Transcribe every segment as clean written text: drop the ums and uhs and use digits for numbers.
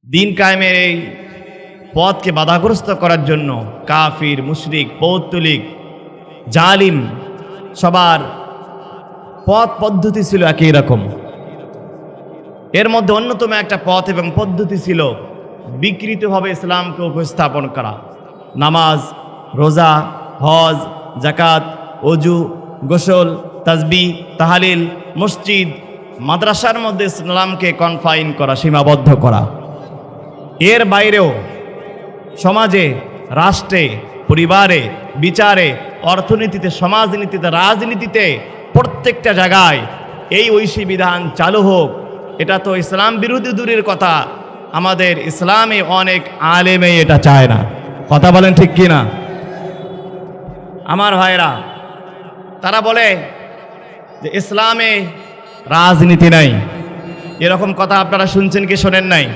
দিন কায়েমের এই পথকে বাধাগ্রস্ত করার জন্য কাফির, মুশরিক, পৌত্তলিক, জালিম সবার পথ পদ্ধতি ছিল একই রকম। এর মধ্যে অন্যতম একটা পথ এবং পদ্ধতি ছিল বিকৃতভাবে ইসলামকে উপস্থাপন করা। নামাজ, রোজা, হজ, জাকাত, অজু, গোসল, তাসবিহ, তাহলিল, মসজিদ, মাদ্রাসার মধ্যে ইসলামকে কনফাইন করা, সীমাবদ্ধ করা। এর বাইরেও সমাজে, রাষ্ট্রে, পরিবারে, বিচারে, অর্থনীতিতে, সমাজনীতিতে, রাজনীতিতে প্রত্যেকটা জায়গায় এই ঐশী বিধান চালু হোক। এটা তো ইসলাম বিরোধী দূরের কথা, আমাদের ইসলামে অনেক আলেমে এটা চায় না। কথা বলেন ঠিক কি না? আমার ভাইরা, তারা বলে যে ইসলামে রাজনীতি নাই। এরকম কথা আপনারা শুনছেন কি শোনেন নাই?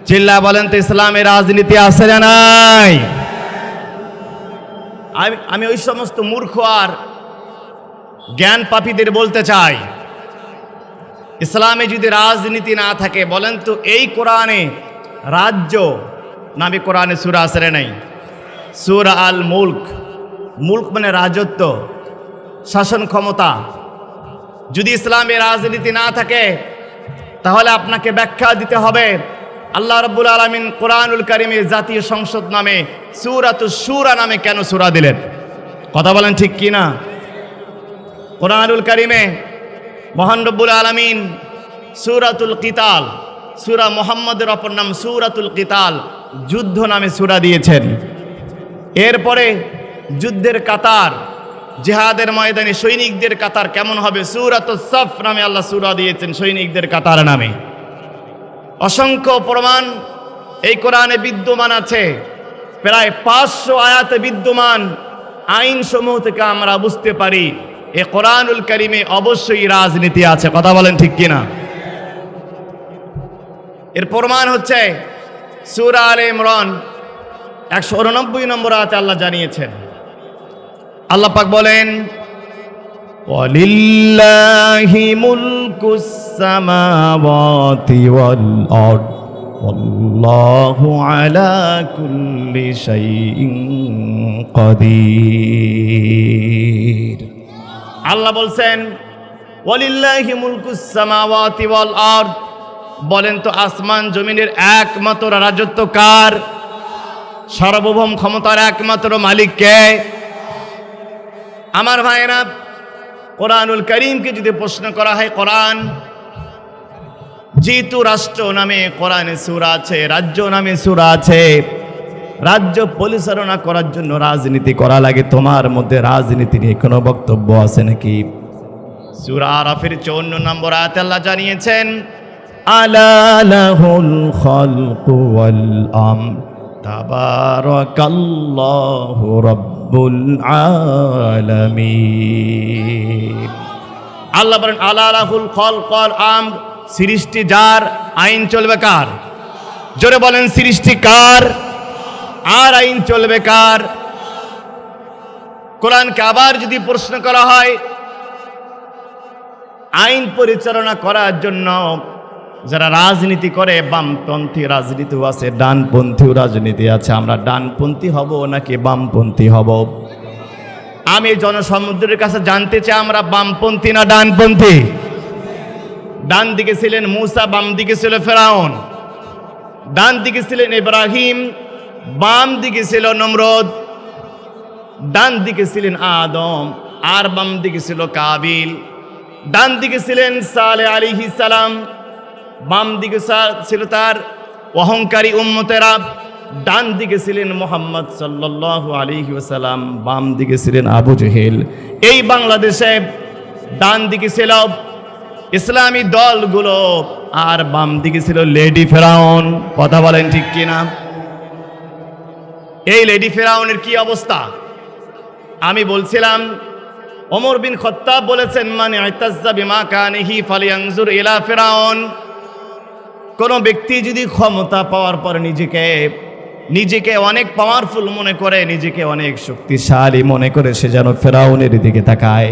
চিল্লা বলেন তো, ইসলামে রাজনীতি আছে না নাই? আমি ওই সমস্ত মূর্খ আর জ্ঞান পাপীদের বলতে চাই, ইসলামে যদি রাজনীতি না থাকে, বলেন তো এই কোরআনে রাজ্য নামে কোরআনে সূরা আছে না নাই? সূরা আল মুলক, মুলক মানে রাজত্ব, শাসন ক্ষমতা। যদি ইসলামে রাজনীতি না থাকে তাহলে আপনাকে ব্যাখ্যা দিতে হবে আল্লাহ রাব্বুল আলামিন কোরআনুল কারীমে জাতীয় সংসদ নামে সূরাতুশ শূরা নামে কেন সূরা দিলেন? কথা বলেন ঠিক কি না? কোরআনুল কারীমে মহান রব্বুল আলামিন সূরাতুল কিতাল, সূরা মুহাম্মদের অপর নাম সূরাতুল কিতাল, যুদ্ধ নামে সূরা দিয়েছেন। এরপরে যুদ্ধের কাতার, জিহাদের ময়দানে সৈনিকদের কাতার কেমন হবে, সূরাতুস সাফ নামে আল্লাহ সূরা দিয়েছেন সৈনিকদের কাতার নামে। অসংখ্য প্রমাণ এই কোরআনে বিদ্যমান আছে। প্রায় 500 আয়াতে বিদ্যমান আইন সমূহ থেকে আমরা বুঝতে পারি এই কোরআনুল কারীমে অবশ্যই রাজনীতি আছে। কথা বলেন ঠিক কিনা? এর প্রমাণ হচ্ছে সূরা আলে ইমরান 189 নম্বর আয়াতে আল্লাহ জানিয়েছেন, আল্লাহ পাক বলেন, ওয়ালিল্লাহি মুলকুস সামাওয়াতি ওয়াল আরদ ওয়াল্লাহু আলা কুল্লি শাইইন কাদির। আল্লাহ বলছেন ওয়ালিল্লাহি মুলকুস সামাওয়াতি ওয়াল আরদ, বলেন তো আসমান জমিনের একমাত্র রাজত্ব কার? সার্বভৌম ক্ষমতার একমাত্র মালিক কে? আমার ভাইরা, কোরআনুল কারীমকে যদি প্রশ্ন করা হয়, কোরআন যেহেতু রাষ্ট্র নামে কোরআনে সূরা আছে, রাজ্য নামে সূরা আছে, রাজ্য পরিচালনা করার জন্য রাজনীতি করা লাগে, তোমার মধ্যে রাজনীতি নিয়ে কোনো বক্তব্য আছে নাকি? সূরা আরাফের 54 নম্বর আয়াতে আল্লাহ জানিয়েছেন, আলা লাহুল খালকু ওয়াল আমর তাবারাকাল্লাহু রাব্বুল আলামিন। আল্লাহ বলেন আলা লাহুল খালকু ওয়াল আমর, সৃষ্টি যার, আইন চলবে কার? জোরে বলেন, সৃষ্টি কার আর আইন চলবে কার? কোরআনকে আবার যদি প্রশ্ন করা হয়, আইন পরিচালনা করার জন্য যারা রাজনীতি করে, বামপন্থী রাজনীতিও আছে, ডানপন্থীও রাজনীতি আছে, আমরা ডানপন্থী হব নাকি বামপন্থী হব? আমি জনসমুদ্রের কাছে জানতে চাই, আমরা বামপন্থী না ডানপন্থী? ডান দিকে ছিলেন মূসা, বাম দিকে ছিল ফেরাউন। ডান দিকে ছিলেন ইব্রাহিম, বাম দিকে ছিল নমরুদ। ডান দিকে ছিলেন আদম আর বাম দিকে ছিল কাবিল। ডান দিকে ছিলেন সালেহ আলাইহিস সালাম, বাম দিকে ছিল তার অহংকারী উম্মতেরা। ডান দিকে ছিলেন মুহাম্মদ সাল্লাল্লাহু আলাইহি ওয়াসাল্লাম, বাম দিকে ছিলেন আবু জেহেল। এই বাংলাদেশে ডান দিকে ছিল ইসলামী দলগুলো আর বাম দিকে ছিল লেডি ফেরাউন। কথা বলেন ঠিক কিনা? এই লেডি ফেরাউনের কি অবস্থা? আমি বলছিলাম ওমর বিন খাত্তাব বলেছেন, মান ইতাজ্জা বিমা কানিহি ফালিয়ানজুর ইলা ফিরাউন। কোন ব্যক্তি যদি ক্ষমতা পাওয়ার পর নিজেকে অনেক পাওয়ারফুল মনে করে, নিজেকে অনেক শক্তিশালী মনে করে, সে যেন ফেরাউনের দিকে তাকায়।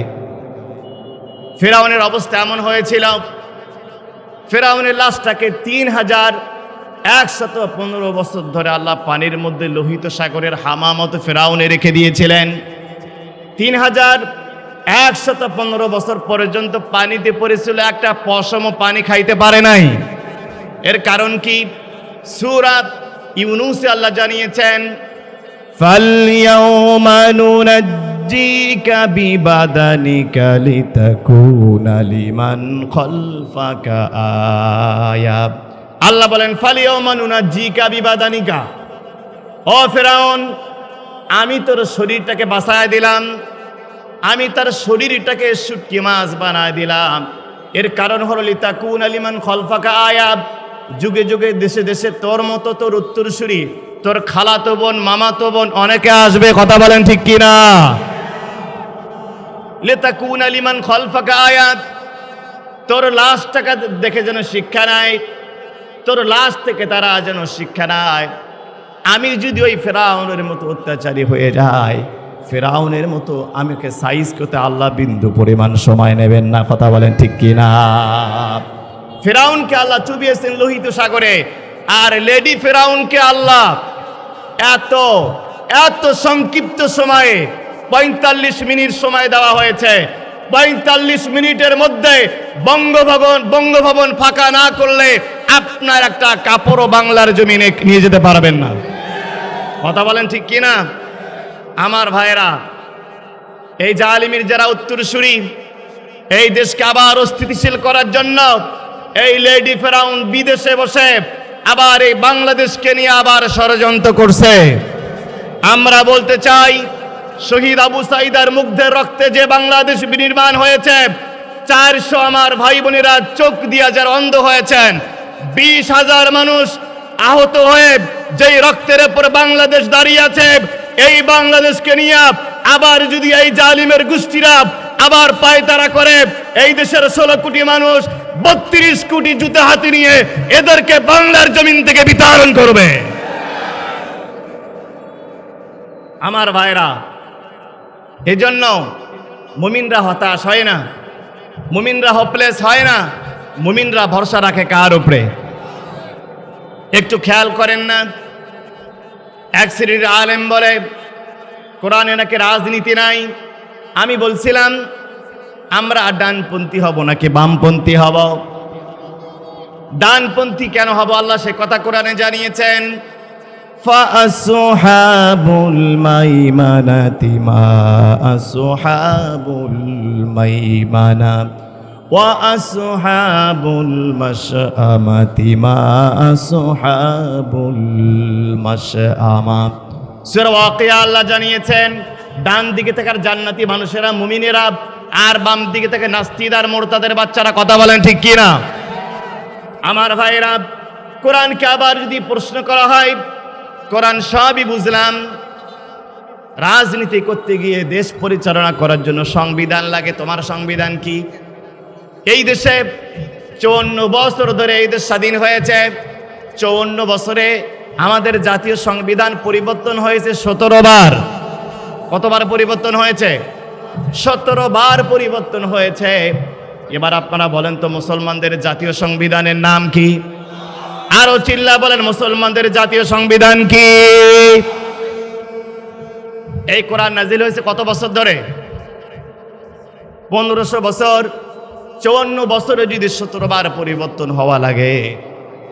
ফেরাউনের অবস্থা এমন হয়েছিল, ফেরাউনের লাশটাকে 3000 115 বছর ধরে আল্লাহ পানির মধ্যে লোহিত সাগরের হামা মতো ফেরাউনে রেখে দিয়েছিলেন। 3115 বছর পর্যন্ত পানিতে পড়েছিল, একটা পশমও পানি খাইতে পারে নাই। এর কারণ কি? সূরা ইউনূসে আল্লাহ জানিয়েছেন, ফালইয়াউমা নুনাজ্জিকা বিবাদানিকা লিতাকুনা লিমান খালফাকা আয়া। আল্লাহ বলেন ফালইয়াউমা নুনাজ্জিকা বিবাদানিকা, ও ফেরাউন আমি তোর শরীরটাকে বাঁচায় দিলাম, আমি তার শরীরটাকে শুটকি মাছ বানায় দিলাম। এর কারণ হলো লিতাকুনা লিমান খালফাকা আয়া, যুগে যুগে দেশে দেশে তোর মতো তোর উত্তরসূরি, তোর খালাতো বোন মামাতো বোন অনেকে আসবে, কথা বলেন ঠিক কিনা? লিতাকুনা লিমান খালফাকা আয়াত, তোর লাশটাকে দেখে যেন শিক্ষা নেয়, তোর লাশ থেকে তারা যেন শিক্ষা নেয়। আমি যদি ওই ফেরাউনের মতো অত্যাচারী হয়ে যাই, ফেরাউনের মতো আমাকে সাইজ করতে আল্লাহ বিন্দু পরিমাণ সময় নেবেন না, কথা বলেন ঠিক কিনা? ফেরাউনকে আল্লাহ চুবিয়েছেন লোহিত সাগরে, আর লেডি ফেরাউনকে আল্লাহ এত এত সংক্ষিপ্ত সময়ে 45 মিনিট সময় দেওয়া হয়েছে। 45 মিনিটের মধ্যে বঙ্গভবন ফাঁকা না করলে আপনার একটা কাপড়ও বাংলার জমিনে নিয়ে যেতে পারবেন না, কথা বলেন ঠিক কিনা? আমার ভাইয়েরা, এই জালিমের যারা উত্তরসূরি, এই দেশকে আবার অস্থিতিশীল করার জন্য এই লেডি ফেরাউন বিদেশে বসে আবার এই বাংলাদেশকে নিয়ে আবার ষড়যন্ত্র করছে। আমরা বলতে চাই, শহীদ আবু সাঈদের মুগ্ধের রক্তে যে বাংলাদেশ বিনির্মাণ হয়েছে, 400 আমার ভাই বোনেরা চোখ দিয়া যারা অন্ধ হয়েছেন, 20,000 মানুষ আহত হয়ে যেই রক্তের উপর বাংলাদেশ দাঁড়িয়ে আছে, এই বাংলাদেশকে নিয়ে আবার যদি এই জালিমের গোষ্ঠীরা আবার পায়তারা করে, এই দেশের 16 কোটি মানুষ 32 কোটি জুতা হাতে নিয়ে এদেরকে বাংলার জমিন থেকে বিতাড়ন করবে। আমার ভাইরা, এজন্য মুমিনরা হতাশ হয় না, মুমিনরা হোপলেস হয় না, মুমিনরা ভরসা রাখে কার উপরে? একটু খেয়াল করেন না, এক শ্রেণীর আলেম বলে কোরআনে নাকি রাজনীতি নাই। আমি বলছিলাম আমরা ডানপন্থী হব নাকি বামপন্থী হব? ডানপন্থী কেন হব? আল্লাহ সে কথা কোরআনে জানিয়েছেন, ফাআসহাবুল মাইমানাতি মা আসহাবুল মাইমানা ওয়া আসহাবুল মাশআমাতি মা আসহাবুল মাশআমা। সূরা ওয়াকিয়া আল্লাহ জানিয়েছেন, ডান দিকে থেকে জান্নাতি মানুষেরা মুমিনেরা, আর বাম দিকে থেকে নাস্তিক আর মুরতাদের বাচ্চারা, কথা বলেন ঠিক কিনা? আমার ভাইরা, কোরআনকে আবার যদি প্রশ্ন করা হয়, কোরআন সবই বুঝলাম, রাজনীতি করতে গিয়ে দেশ পরিচালনা করার জন্য সংবিধান লাগে। তোমার সংবিধান কি? এই দেশে 54 বছর ধরে এই দেশ স্বাধীন হয়েছে। 54 বছরে আমাদের জাতীয় সংবিধান পরিবর্তন হয়েছে 17 বার। কতবার পরিবর্তন হয়েছে? 17 বার পরিবর্তন হয়েছে। এবার আপনারা বলেন তো, মুসলমানদের জাতীয় সংবিধানের নাম কি? আরো চিল্লা বলেন, মুসলমানদের জাতীয় সংবিধান কি? এই কোরআন নাজিল হয়েছে কত বছর ধরে? 1500 বছর। 54 বছরে যদি 17 বার পরিবর্তন হওয়া লাগে,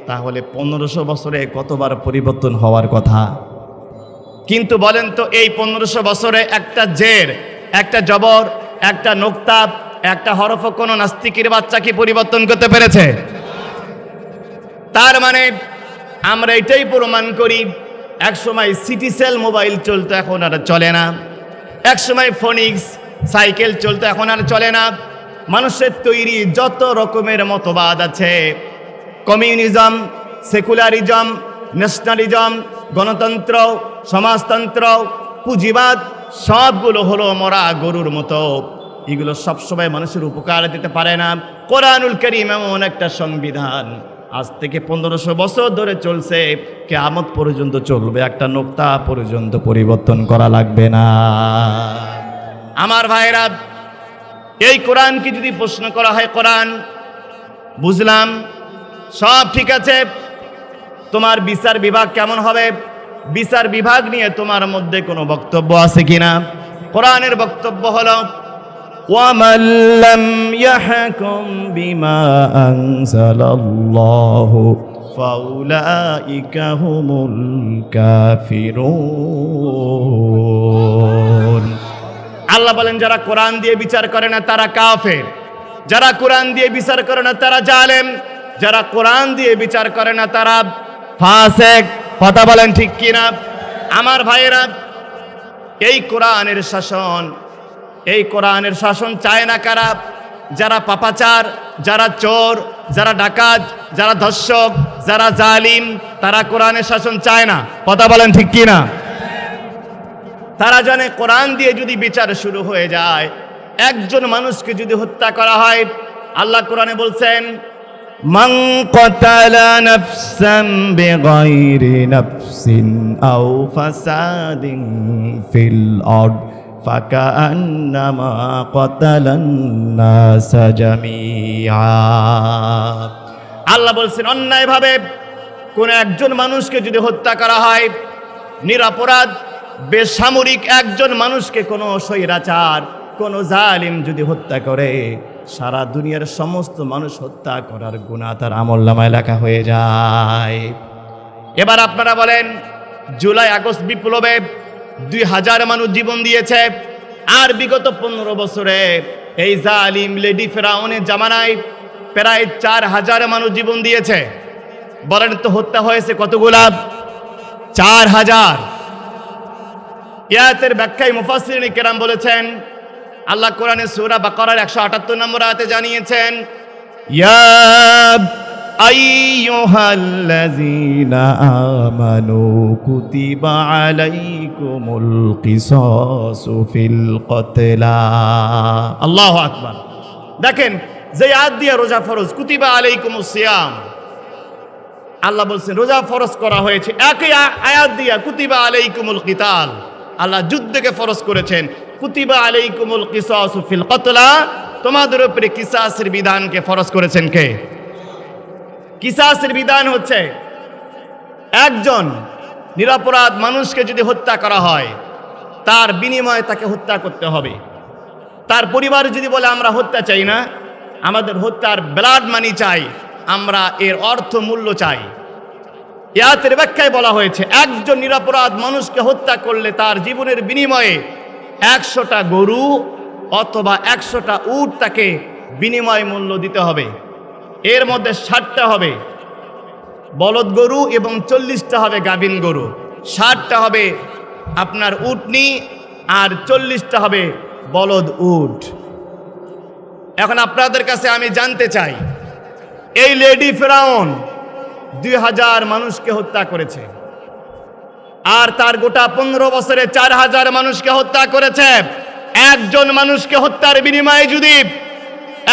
তাহলে 1500 বছরে কতবার পরিবর্তন হওয়ার কথা? কিন্তু বলেন তো, এই 1500 বছরে একটা জের, একটা জবর, একটা নোক্তা, একটা হরফ কোন নাস্তিকের বাচ্চা কি পরিবর্তন করতে পেরেছে? তার মানে আমরা এটাই প্রমাণ করি, একসময় সিটি সেল মোবাইল চলতো, এখন আর চলে না। একসময় ফোনিক্স সাইকেল চলতো, এখন আর চলে না। মানুষের তৈরি যত রকমের মতবাদ আছে, কমিউনিজম, সেকুলারিজম, ন্যাশনালিজম, গণতন্ত্র, সমাজতন্ত্র, পুঁজিবাদ, সবগুলো হলো মরা গরুর মতো। এগুলো সবসময় মানুষের উপকার দিতে পারে না। কোরআনুল কারীম এমন একটা সংবিধান, আজ থেকে 1500 বছর ধরে চলছে, কিয়ামত পর্যন্ত চলবে, একটা নোক্তা পর্যন্ত পরিবর্তন করা লাগবে না। আমার ভাইরা, এই কোরআনকে যদি প্রশ্ন করা হয়, কোরআন বুঝলাম সব ঠিক আছে, তোমার বিচার বিভাগ কেমন হবে? বিচার বিভাগ নিয়ে তোমার মধ্যে কোনো বক্তব্য আছে কিনা? কোরআনের বক্তব্য হলো وَمَنْ لَمْ يَحْكُمْ بِمَا أَنزَلَ اللَّهُ فَأُولَئِكَ هُمُ الْكَافِرُونَ। আল্লাহ বলেন যারা কোরআন দিয়ে বিচার করে না তারা কাফের, যারা কোরআন দিয়ে বিচার করে না তারা জালেম, যারা কোরআন দিয়ে বিচার করে না তারা ফাসেক। কথা বলেন ঠিক কিনা? আমার ভাইয়েরা, এই কোরআনের শাসন, এই কোরআনের শাসন চায় না কারা? যারা পাপাচার, যারা চোর, যারা ডাকাত, যারা ধর্ষক, যারা জালিম, তারা কোরআনের শাসন চায় না। কথা বলেন ঠিক কিনা? তারা জানে কোরআন দিয়ে যদি বিচার শুরু হয়ে যায়, একজন মানুষকে যদি হত্যা করা হয়, আল্লাহ কোরআনে বলছেন মান কাতালা নাফসান বিগাইরি নাফসিন আও ফাসাদিন ফিল আরদ ফাকান্নামা কাতালান নাসা জামিআ। আল্লাহ বলছেন অন্যায়ভাবে কোন একজন মানুষকে যদি হত্যা করা হয়, নিরপরাধ বেসামরিক একজন মানুষকে কোনো স্বৈরাচার, কোনো জালিম যদি হত্যা করে, সারা দুনিয়ার সমস্ত মানুষ হত্যা করার গুনাহ তার আমলনামায় লেখা হয়ে যায়। এবার আপনারা বলেন, জুলাই আগস্ট বিপ্লবে 2000 মানুষ জীবন দিয়েছে, আর বিগত 15 বছরে এই জালিম লেডি ফেরাউনের জামানায় প্রায় 4000 মানুষ জীবন দিয়েছে। বলেন তো হত্যা হয়েছে কতগুলা? 4000। ইয়াতের ব্যাখ্যায় মুফাসসিরিন কেরাম বলেছেন, আল্লাহ কোরআনে সূরা বাকারার 178 নম্বর আয়াতে জানিয়েছেন ইয়া আইয়ুহাল্লাযীনা আমানু কুতিবা আলাইকুমুল কিসাসু ফিল কতলা। আল্লাহু আকবার। দেখেন যে আয়াত দিয়ে রোজা ফরজ, কুতিবা আলাইকুমুস সিয়াম, আল্লাহ বলছেন রোজা ফরজ করা হয়েছে। একই আয়াত দিয়া কুতিবা আলাইকুমুল কিতাল, আল্লাহ যুদ্ধকে ফরজ করেছেন। কুতিবা আলাইকুমুল কিসাসু ফিল কতলা, তোমাদের উপরে কিসাসের বিধানকে ফরজ করেছেন কে? কিসাসের বিধান হচ্ছে একজন নিরপরাধ মানুষকে যদি হত্যা করা হয়, তার বিনিময়ে তাকে হত্যা করতে হবে। তার পরিবার যদি বলে আমরা হত্যা চাই না, আমাদের হত্যার ব্লাড মানি চাই, আমরা এর অর্থ মূল্য চাই। ইয়াতের ব্যাখ্যায় বলা হয়েছে একজন নিরপরাধ মানুষকে হত্যা করলে তার জীবনের বিনিময়ে 100টা গরু অথবা 100টা উট তাকে বিনিময় মূল্য দিতে হবে। এর মধ্যে 60টা হবে বলদ গরু এবং 40টা হবে গাভীন গরু, 60টা হবে আপনার উটনি আর 40টা হবে বলদ উট। এখন আপনাদের কাছে আমি জানতে চাই, এই লেডি ফেরাউন 2000 মানুষকে হত্যা করেছে, আর তার গোটা 15 বছরে 4000 মানুষকে হত্যা করেছে। একজন মানুষকে হত্যার বিনিময়ে যদি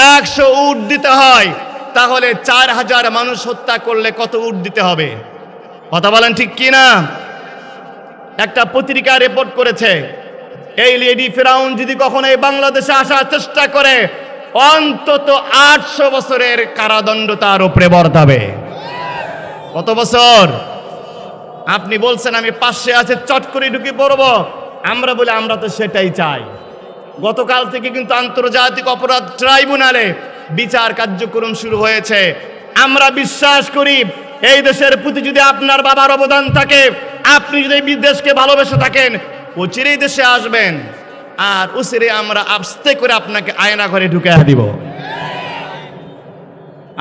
100 উট দিতে হয়, তাহলে 4000 মানুষ হত্যা করলে কত উট দিতে হবে? কথা বলেন ঠিক কিনা? একটা পত্রিকা রিপোর্ট করেছে এই লেডি ফেরাউন যদি কখনো এই বাংলাদেশে আসার চেষ্টা করে, অন্তত 800 বছরের কারাদণ্ড তার উপরে বর্তাবে। কত বছর? আপনি বলছেন আমি পাশে আছে চট করে ঢুকে পড়বো, আমরা বলি আমরা তো সেটাই চাই। গতকাল থেকে কিন্তু আন্তর্জাতিক অপরাধ ট্রাইব্যুনালে বিচার কার্যক্রম শুরু হয়েছে। আমরা বিশ্বাস করি এই দেশের প্রতি যদি আপনার বাবার অবদান থাকে, আপনি যদি এই দেশকে ভালোবেসে থাকেন, অচিরেই দেশে আসবেন, আর অচিরে আমরা আস্তে করে আপনাকে আয়না ঘরে ঢুকে দিব।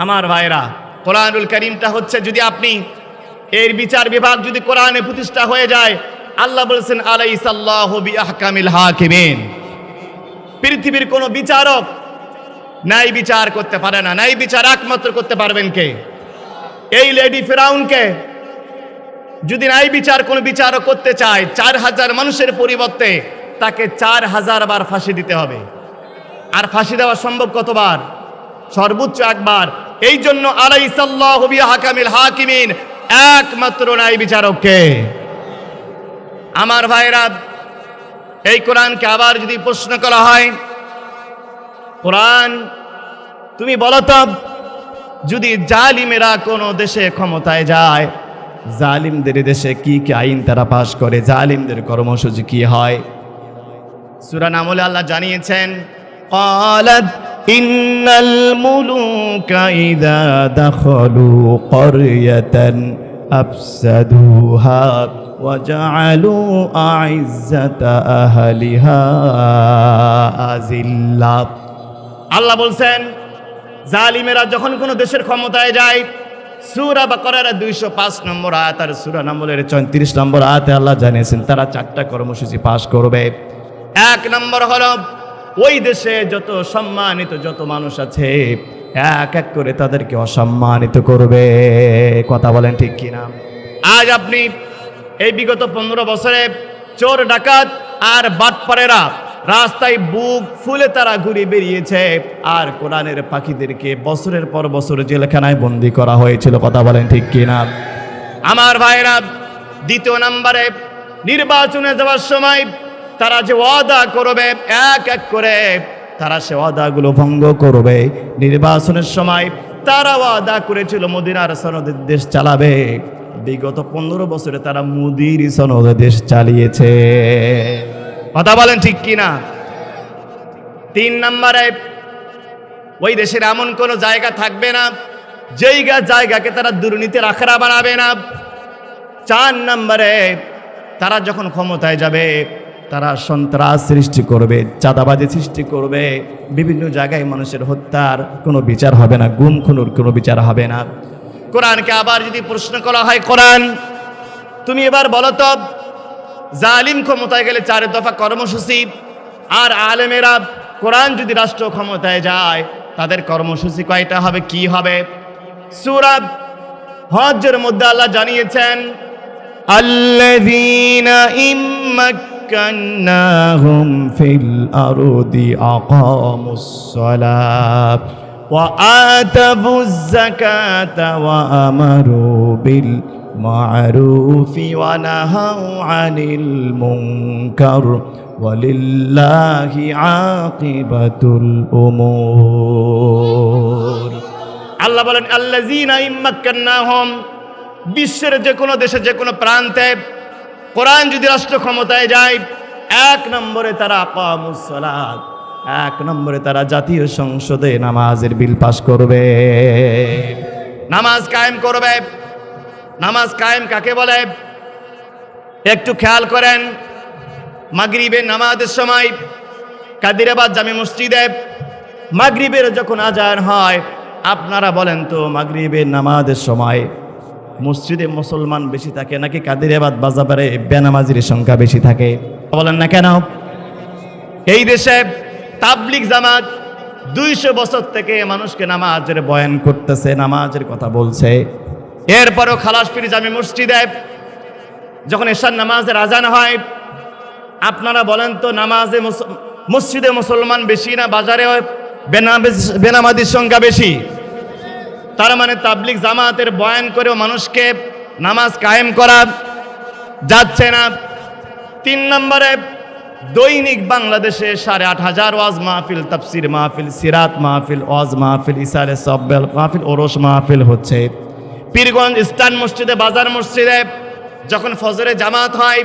আমার ভাইরা, কোরআনুল কারীমটা হচ্ছে, যদি আপনি এর বিচার বিভাগ যদি কোরআনে প্রতিষ্ঠা হয়ে যায়, আল্লাহ বলেছেন আলাইসাল্লাহু বিআহকামিল হাকিমিন। পৃথিবীর কোন বিচারক ন্যায় বিচার করতে পারে না। ন্যায় বিচার একমাত্র করতে পারবেন কে? এই লেডি ফেরাউনকে যদি ন্যায় বিচার কোন বিচারক করতে চায়, 4000 মানুষের পরিবর্তে তাকে 4000 বার ফাঁসি দিতে হবে। আর ফাঁসি দেওয়া সম্ভব কতবার? সর্বোচ্চ একবার। এই জন্য আলাইসাল্লাহু বিআহকামিল হাকিমিন, একমাত্র ন্যায় বিচারক কে? আমার ভাইরা, এই কোরআনকে আবার যদি প্রশ্ন করা হয়, কোরআন তুমি বলো তো, যদি জালিমেরা কোনো দেশে ক্ষমতায় যায়, জালিমদের দেশে কি কি আইন তারা পাশ করে, জালিমদের কর্মসূচি কি হয়। সূরা নামলে আল্লাহ জানিয়েছেন, ক্বালাত ইন্নাল মুলুকা ইযা দাখালু ক্বরয়াতান আফসাদুহা ওয়া জাআলু আইজ্জাতা আহলিহা আযিল্লা। আল্লাহ বলছেন, জালিমেরা যখন কোনো দেশের ক্ষমতায় যায়, সূরা বাকারার 205 নম্বর আয়াত আর সূরা নামলের 34 নম্বর আয়াতে আল্লাহ জানিয়েছেন তারা 4টা কর্মসূচি পাশ করবে। 1 নম্বর হলো ওই দেশে যত সম্মানিত যত মানুষ আছে এক এক করে তাদেরকে অসম্মানিত করবে। কথা বলেন ঠিক কিনা? আজ আপনি এই বিগত 15 বছরে চোর ডাকাত আর বাটপারেরা রাস্তায় বুক ফুলে তারা ঘুরে বেরিয়েছে, আর কোরআনের পাখিদেরকে বছরের পর বছর জেলখানায় বন্দি করা হয়েছিল। কথা বলেন ঠিক কিনা? আমার ভাইরা, 2 নম্বরে নির্বাচনে যাওয়ার সময় তারা যে ওয়াদা করবে এক এক করে তারা সে ওয়াদাগুলো ভঙ্গ করবে। নির্বাচনের সময় তারা ওয়াদা করেছিল মদিনার সনদে দেশ চালাবে, বিগত 15 বছরে তারা মুদির সনদে দেশ চালিয়েছে। কথা বলেন ঠিক কিনা? 3 নম্বরে ওই দেশের এমন কোনো জায়গা থাকবে না যেই জায়গাকে তারা দুর্নীতির আখড়া বানাবে না। 4 নম্বরে তারা যখন ক্ষমতায় যাবে তারা সন্ত্রাস সৃষ্টি করবে, চাঁদাবাজি সৃষ্টি করবে, বিভিন্ন জায়গায় মানুষের হত্যার কোনো বিচার হবে না, গুম খুনের কোনো বিচার হবে না। কোরআনকে আবার যদি প্রশ্ন করা হয়, কোরআন তুমি এবার বলো তো, জালিম ক্ষমতায় গেলে 4 দফা কর্মসূচি, আর আলেমেরা কোরআন যদি রাষ্ট্র ক্ষমতায় যায় তাদের কর্মসূচি কয়টা হবে, কি হবে? সূরা হজ্জের মধ্যে আল্লাহ জানিয়েছেন, আল্লাযীনা ইম্মাক্কান্নাহুম ফিল আরদি আকামুস সালাত ওয়া আতাবুজ যাকাতা ওয়া আমারু বিল মা'রুফি ওয়া নাহাউ আনিল মুনকার ওয়ালিল্লাহি আকিবাতুল উমুর। আল্লাহ বলেন, আল্লাযীনা ইম্মাক্কান্নাহুম, বিশ্বের যে কোনো দেশে যে কোনো প্রান্তে কোরআন যদি রাষ্ট্র ক্ষমতায় যায়, 1 নম্বরে তারা আকামুস সালাত, 1 নম্বরে তারা জাতীয় সংসদে নামাজের বিল পাস করবে, নামাজ কায়েম করবে। নামাজ কায়েম কাকে বলে একটু খেয়াল করেন। মাগরিবের নামাজের সময় কাদিরাবাদ জামে মসজিদে মাগরিবের যখন আজান হয়, আপনারা বলেন তো মাগরিবের নামাজের সময় মসজিদে মুসলমান বেশি থাকে নাকি কাদিরাবাদ বাজারে বেনামাজির সংখ্যা বেশি থাকে? বলেন না কেন? এই দেশে তাবলিগ জামাত 200 বছর থেকে মানুষকে নামাজের বয়ান করতেছে, নামাজের কথা বলছে। এরপরও খালাসপুর জামে মসজিদে যখন এশার নামাজের আজান হয়, আপনারা বলেন তো নামাজে মসজিদে মুসলমান বেশি না বাজারে বেনামাজির সংখ্যা বেশি? তার মানে তাবলিগ জামাতের বয়ান করেও মানুষকে নামাজ কায়েম করা যাচ্ছে না। 3 নম্বরে দৈনিক বাংলাদেশে 8,500 ওয়াজ মাহফিল, তাফসির মাহফিল, সিরাত মাহফিল, ওয়াজ মাহফিল, ইসারে সব্বেল মাহফিল, ওরস মাহফিল হচ্ছে। পীরগঞ্জ ইস্টার্ন মসজিদে, বাজার মসজিদে যখন ফজরে জামাত হয়,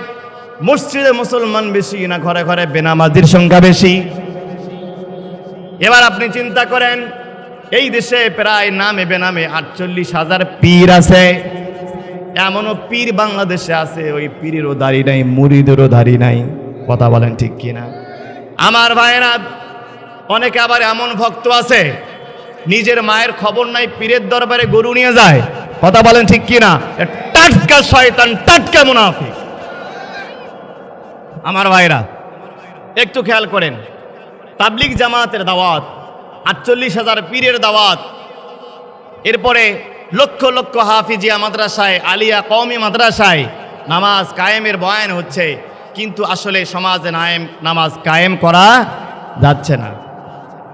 মসজিদে মুসলমান বেশি না ঘরে ঘরে বেনামাজির সংখ্যা বেশি? এবার আপনি চিন্তা করেন, এই দেশে প্রায় নামে বেনামে 48,000 পীর আছে। এমনও পীর বাংলাদেশে আছে ওই পীরেরও দাড়ি নাই, মুরিদেরও দাড়ি নাই। কথা বলেন ঠিক কিনা? আমার ভাইয়েরা, অনেকে আবার এমন ভক্ত আছে নিজের মায়ের খবর নাই, পীরের দরবারে গরু নিয়ে যায়। কথা বলেন ঠিক কিনা? টাটকা শয়তান, টাটকা মুনাফিক। আমার ভাইরা একটু খেয়াল করেন, তাবলিগ জামাতের দাওয়াত, 48,000 পীরের দাওয়াত, এরপরে লক্ষ লক্ষ হাফিজিয়া মাদ্রাসায়, আলিয়া কওমি মাদ্রাসায় নামাজ কায়েমের বয়ান হচ্ছে, কিন্তু আসলে সমাজে নামাজ কায়েম করা যাচ্ছে না।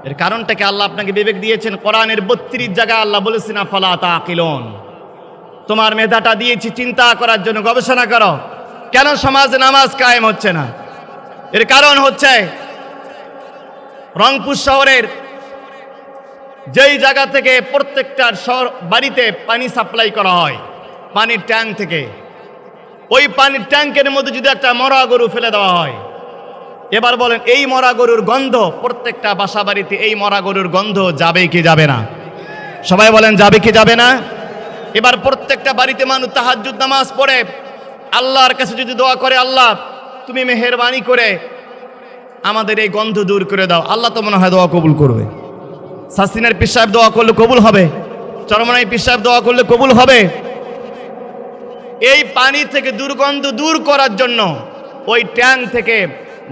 এর কারণটাকে আল্লাহ আপনাকে বিবেক দিয়েছেন। কোরআনের 32 জায়গায় আল্লাহ বলেছেন, আফালা তাকিলুন, তোমার মেধাটা দিয়েছি চিন্তা করার জন্য, গবেষণা করো কেন সমাজে নামাজ কায়েম হচ্ছে না। এর কারণ হচ্ছে রংপুর শহরের যেই জায়গা থেকে প্রত্যেকটা বাড়িতে পানি সাপ্লাই করা হয়, পানির ট্যাঙ্ক থেকে। ওই পানির ট্যাঙ্কের মধ্যে যদি একটা মরা গরু ফেলে দেওয়া হয়, এবার বলেন এই মরা গরুর গন্ধ প্রত্যেকটা বাসা বাড়িতে এই মরা গরুর গন্ধ যাবে কি যাবে না? সবাই বলেন যাবে কি যাবে না? এবার প্রত্যেকটা বাড়িতে মানুষ তাহাজ্জুদ নামাজ পড়ে আল্লাহর কাছে যদি দোয়া করে, আল্লাহ তুমি মেহেরবানি করে আমাদের এই গন্ধ দূর করে দাও, আল্লাহ তো মনে হয় দোয়া কবুল করবে। সাসিনের পীর সাহেব দোয়া করলে কবুল হবে, চরমনাই পীর সাহেব দোয়া করলে কবুল হবে। এই পানি থেকে দুর্গন্ধ দূর করার জন্য ওই ট্যাঙ্ক থেকে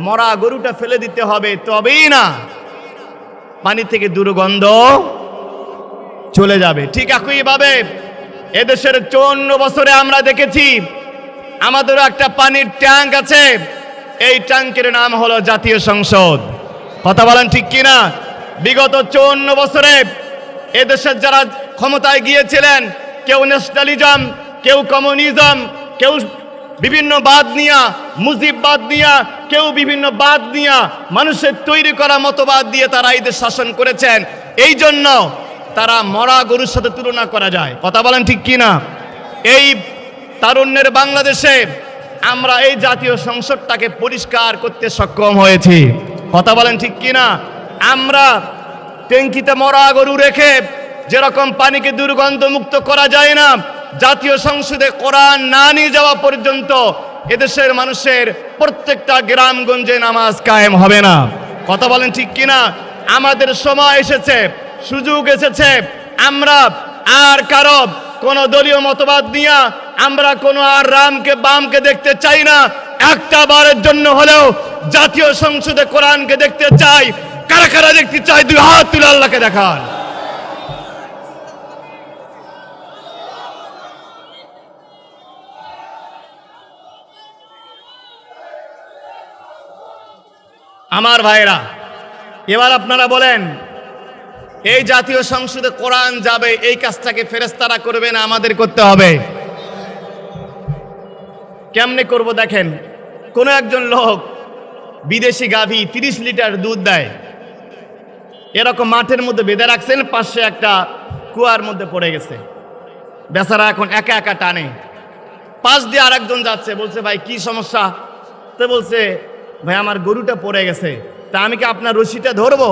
মরা গরুটা ফেলে দিতে হবে, তবেই না পানি থেকে দুর্গন্ধ চলে যাবে। ঠিক একইভাবে এদেশের 54 বছরে আমরা দেখেছি আমাদেরও একটা পানির ট্যাঙ্ক আছে। এই ট্যাঙ্কের নাম হলো জাতীয় সংসদ। কথা বলেন ঠিক কিনা? বিগত 54 বছরে এদেশের যারা ক্ষমতায় গিয়েছিলেন, কেউ ন্যাশনালিজম, কেউ কমিউনিজম, কেউ বিভিন্ন বাদ নিয়া, মুজিববাদ নিয়া, কেউ বিভিন্ন বাদ নিয়া, মানুষের তৈরি করা মতবাদ দিয়ে তারা এই দেশ শাসন করেছেন। এই জন্য তারা মরা গরুর সাথে তুলনা করা যায়। কথা বলেন ঠিক কিনা? এই তারুণ্যের বাংলাদেশে আমরা এই জাতীয় সংসদটাকে পরিষ্কার করতে সক্ষম হয়েছি। কথা বলেন ঠিক কিনা? আমরা ট্যাঙ্কিতে মরা গরু রেখে যেরকম পানিকে দুর্গন্ধ মুক্ত করা যায় না, জাতীয় সংসদে কোরআন না নিয়ে যাওয়া পর্যন্ত এদেশের মানুষের প্রত্যেকটা গ্রামগঞ্জে নামাজ কায়েম হবে না। কথা বলেন ঠিক কিনা? আমাদের সময় এসেছে, সুযোগ এসেছে, আমরা আর কারো কোনো দলীয় মতবাদ নিয়ে আমরা কোনো আর রামকে বামকে দেখতে চাই না। একটা বারের জন্য হলেও জাতীয় সংসদে কোরআনকে দেখতে চাই। কারা কারা দেখতে চাই? দুই হাত তুলে আল্লাহকে দেখান। আমার ভাইরা, এবার আপনারা বলেন এই জাতীয় সংসদে কোরআন যাবে, এই কাজটাকে ফেরেশতারা করবে না আমাদের করতে হবে? কেমনে করব দেখেন, কোন একজন লোক বিদেশি গাভী 30 লিটার দুধ দেয়, এরকম মাঠের মধ্যে বেঁধে রাখছেন, পাশে একটা কুয়ার মধ্যে পড়ে গেছে, বেচারা এখন একা একা টানে। পাশ দিয়ে আরেকজন যাচ্ছে, বলছে ভাই কি সমস্যা? তো বলছে ভাই আমার গরুটা পড়ে গেছে, তা আমি কি আপনার রশিটা ধরবো?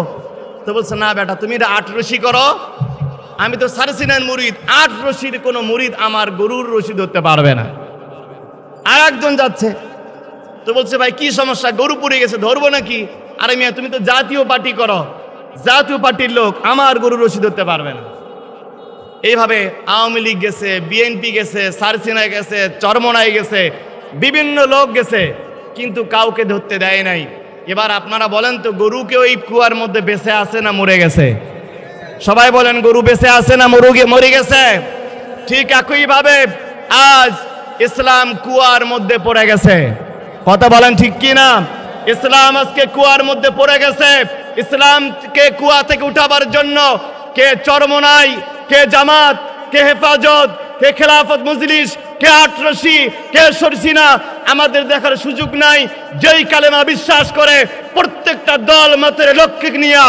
তো বলছে না বেটা, তুমি 8 রশি করো, আমি তো সারসিনার মুরিদ, 8 রশির কোনো মুরিদ আমার গরুর রশি ধরতে পারবে না। আর একজন যাচ্ছে, তো বলছে ভাই কি সমস্যা? গরু পড়ে গেছে, ধরবো নাকি? আরে মিয়া তুমি তো জাতীয় পার্টি করো, জাতীয় পার্টির লোক, আমার গরুর রশি ধরতে পারবে না। এইভাবে আওয়ামী লীগ গেছে, বিএনপি গেছে, সারসিনায় গেছে, চরমনায় গেছে, বিভিন্ন লোক গেছে, কিন্তু কাউকে ধরতে দেয় নাই। এবার আপনারা বলেন তো, গরুকে ওই কুয়ার মধ্যে বেঁচে আছে না মরে গেছে? সবাই বলেন গরু বেঁচে আছে না মরে গেছে? ঠিক একইভাবে আজ ইসলাম কুয়ার মধ্যে পড়ে গেছে। কথা বলেন ঠিক কি না? ইসলাম আজকে কুয়ার মধ্যে পড়ে গেছে। ইসলামকে কুয়া থেকে উঠাবার জন্য কে চরমনাই, কে জামাত, কে হেফাজত, কে খেলাফত মজলিস, কে আটরশি, কে সরসিনা, আমাদের দেখার সুযোগ নাই। যেই কালেমা বিশ্বাস করে প্রত্যেকটা দল মতের লক্ষ্য নিয়ে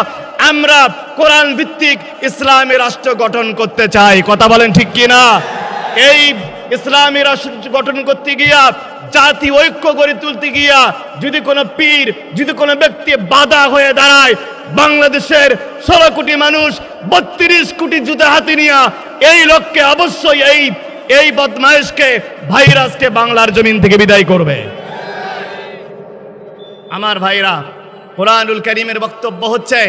আমরা কোরআন ভিত্তিক ইসলামী রাষ্ট্র গঠন করতে চাই। কথা বলেন ঠিক কিনা? এই ইসলামী রাষ্ট্র গঠন করতে গিয়া, জাতি ঐক্য গড়ে তুলতে গিয়া যদি কোনো পীর, যদি কোনো ব্যক্তি বাধা হয়ে দাঁড়ায়, বাংলাদেশের 16 কোটি মানুষ 32 কোটি জুতা হাতে নিয়ে এই লক্ষ্যে অবশ্যই এই বদমাইশকে, ভাইরাসকে বাংলার জমিন থেকে বিদায় করবে। আমার ভাইরা, কোরআনুল কারীমের বক্তব্য হচ্ছে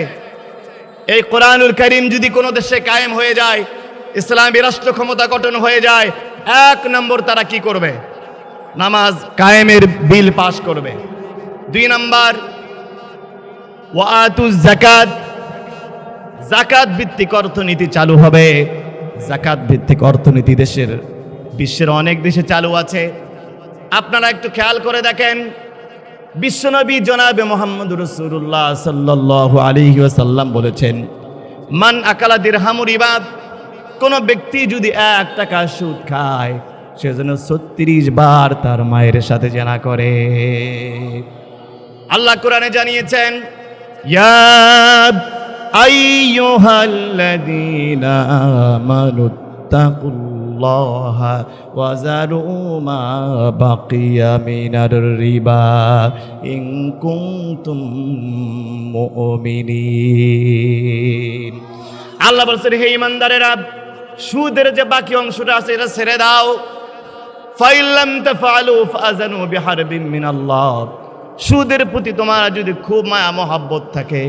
এই কোরআনুল কারীম যদি কোনো দেশে কায়েম হয়ে যায়, ইসলামী রাষ্ট্র ক্ষমতা গঠন হয়ে যায়, 1 নম্বর তারা কি করবে? নামাজ কায়েমের বিল পাস করবে। 2 নম্বর ওয়াতুজ যাকাত, যাকাত ভিত্তিক অর্থনীতি চালু হবে। যাকাত ভিত্তিক অর্থনীতি বিশ্বের অনেক দেশে চালু আছে। আপনারা একটু খেয়াল করে দেখেন, বিশ্বনবী জনাবে মুহাম্মদুর রাসূলুল্লাহ সাল্লাল্লাহু আলাইহি ওয়াসাল্লাম বলেছেন, মান আকালা দিরহামু রিবা, কোন ব্যক্তি যদি 1 টাকা সুদ খায়, সে যেন 36 বার তার মায়ের সাথে জিনা করে। আল্লাহ কোরআনে জানিয়েছেন, ইয়া আইয়ুহাল্লাযীনা আমানুত্তাকুল্লাহ আল্লাহ ওয়া যারু মা বাকিয়া মিনার রিবা ইন কুনতুম মুমিনিন। আল্লাহ বলছেন, হে ঈমানদারেরা, সুদের যে বাকি অংশটা আছে এটা ছেড়ে দাও। ফাইল্লাম তাফআলু ফাযানু বিহারবিন মিনাল্লাহ। সুদের প্রতি তোমার যদি খুব মায়া মহাব্বত থাকে,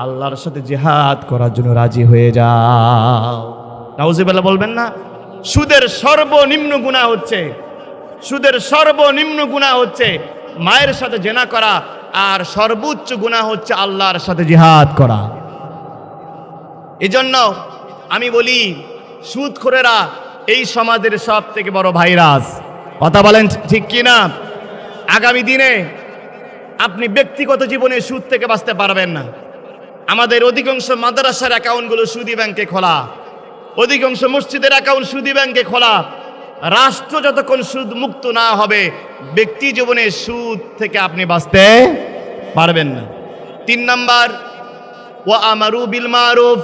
আল্লাহর সাথে জিহাদ করার জন্য রাজি হয়ে যাও। নাউজুবিল্লাহ বলবেন না? সুদের সর্বনিম্ন গুনাহ হচ্ছে, সুদের সর্বনিম্ন গুনাহ হচ্ছে মায়ের সাথে জেনা করা, আর সর্বোচ্চ গুনাহ হচ্ছে আল্লাহর সাথে জিহাদ করা। এজন্য আমি বলি, সুদখোরেরা এই সমাজের সব থেকে বড় ভাইরাস। কথা বলেন ঠিক কি না? আগামী দিনে আপনি ব্যক্তিগত জীবনে সুদ থেকে বাঁচতে পারবেন না। আমাদের অধিকাংশ মাদ্রাসার অ্যাকাউন্টগুলো সুদী ব্যাংকে খোলা, অধিকাংশ মসজিদের অ্যাকাউন্ট সুদী ব্যাংকে খোলা। রাষ্ট্র যতক্ষণ সুদ মুক্ত না হবে, ব্যক্তি জীবনে সুদ থেকে আপনি বাঁচতে পারবেন না। 3 নাম্বার, ওয়া আমারু বিল মারুফ।